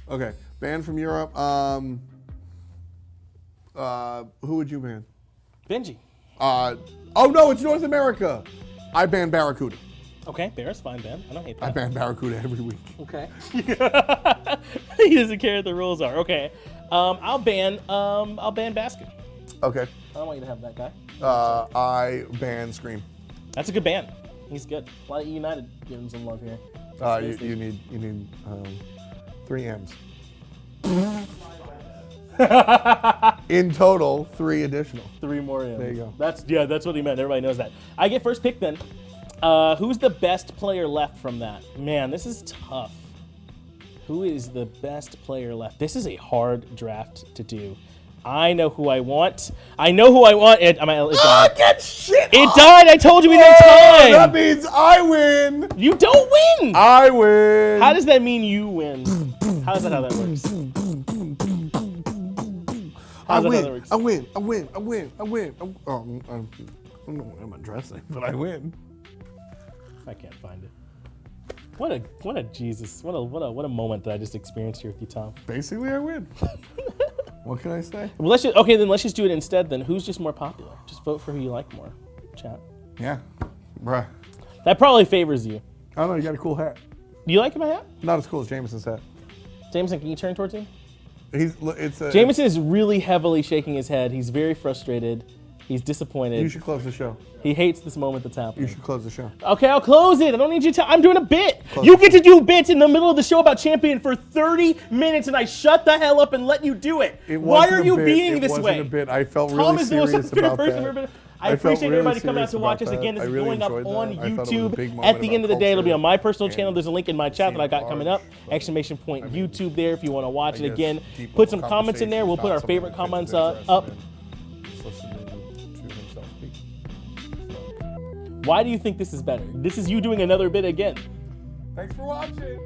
Okay, ban from Europe. Who would you ban? Benji. Oh no, it's North America. I ban Barracuda. Okay, Bear's fine, Ben. I don't hate I that. ban Barracuda every week. Okay. He doesn't care what the rules are. Okay. I'll ban Baskin. Okay. I don't want you to have that guy. I ban Scream. That's a good ban. He's good. A lot of United giving some love here. You need 3 M's. In total, 3 additional. 3 more in. There you go. That's what he meant. Everybody knows that. I get first pick then. Who's the best player left from that? Man, this is tough. Who is the best player left? This is a hard draft to do. I know who I want. It died. Get shit It off. died. I told you we didn't time. That means I win. You don't win. I win. How does that mean you win? How that works? I How's that how win. that works? I win. I don't know what I'm addressing, but I win. I can't find it. What a Jesus! What a moment that I just experienced here with you, Thom. Basically, I win. What can I say? Well, let's just do it instead. Then who's just more popular? Just vote for who you like more. Chat. Yeah, bruh. That probably favors you. I don't know. You got a cool hat. Do you like my hat? Not as cool as Jameson's hat. Jameson, can you turn towards him? It's a. Jameson is really heavily shaking his head. He's very frustrated. He's disappointed. You should close the show. He hates this moment that's You happening. should close the show. Okay, I'll close it. I don't need you to. I'm doing a bit. You get to do bits in the middle of the show about Champion for 30 minutes, and I shut the hell up and let you do it. Why are you being this way? It wasn't a bit. I felt Thom really is the most serious unfair about person that. we've ever. I I felt appreciate really everybody coming out to serious watch about us again. that. This I is really going up enjoyed on that. I thought it was a YouTube big at moment the end of the about day. It'll be culture on my personal channel. and There's a link in my chat that I got seeing coming art, up. but, Exclamation point YouTube there if you want to watch I it guess again. deep Put level some comments in there. We'll put our conversation, favorite not something comments that Finch up. addressed, just listening to himself speak. Why do you think this is better? This is you doing another bit again. Thanks for watching.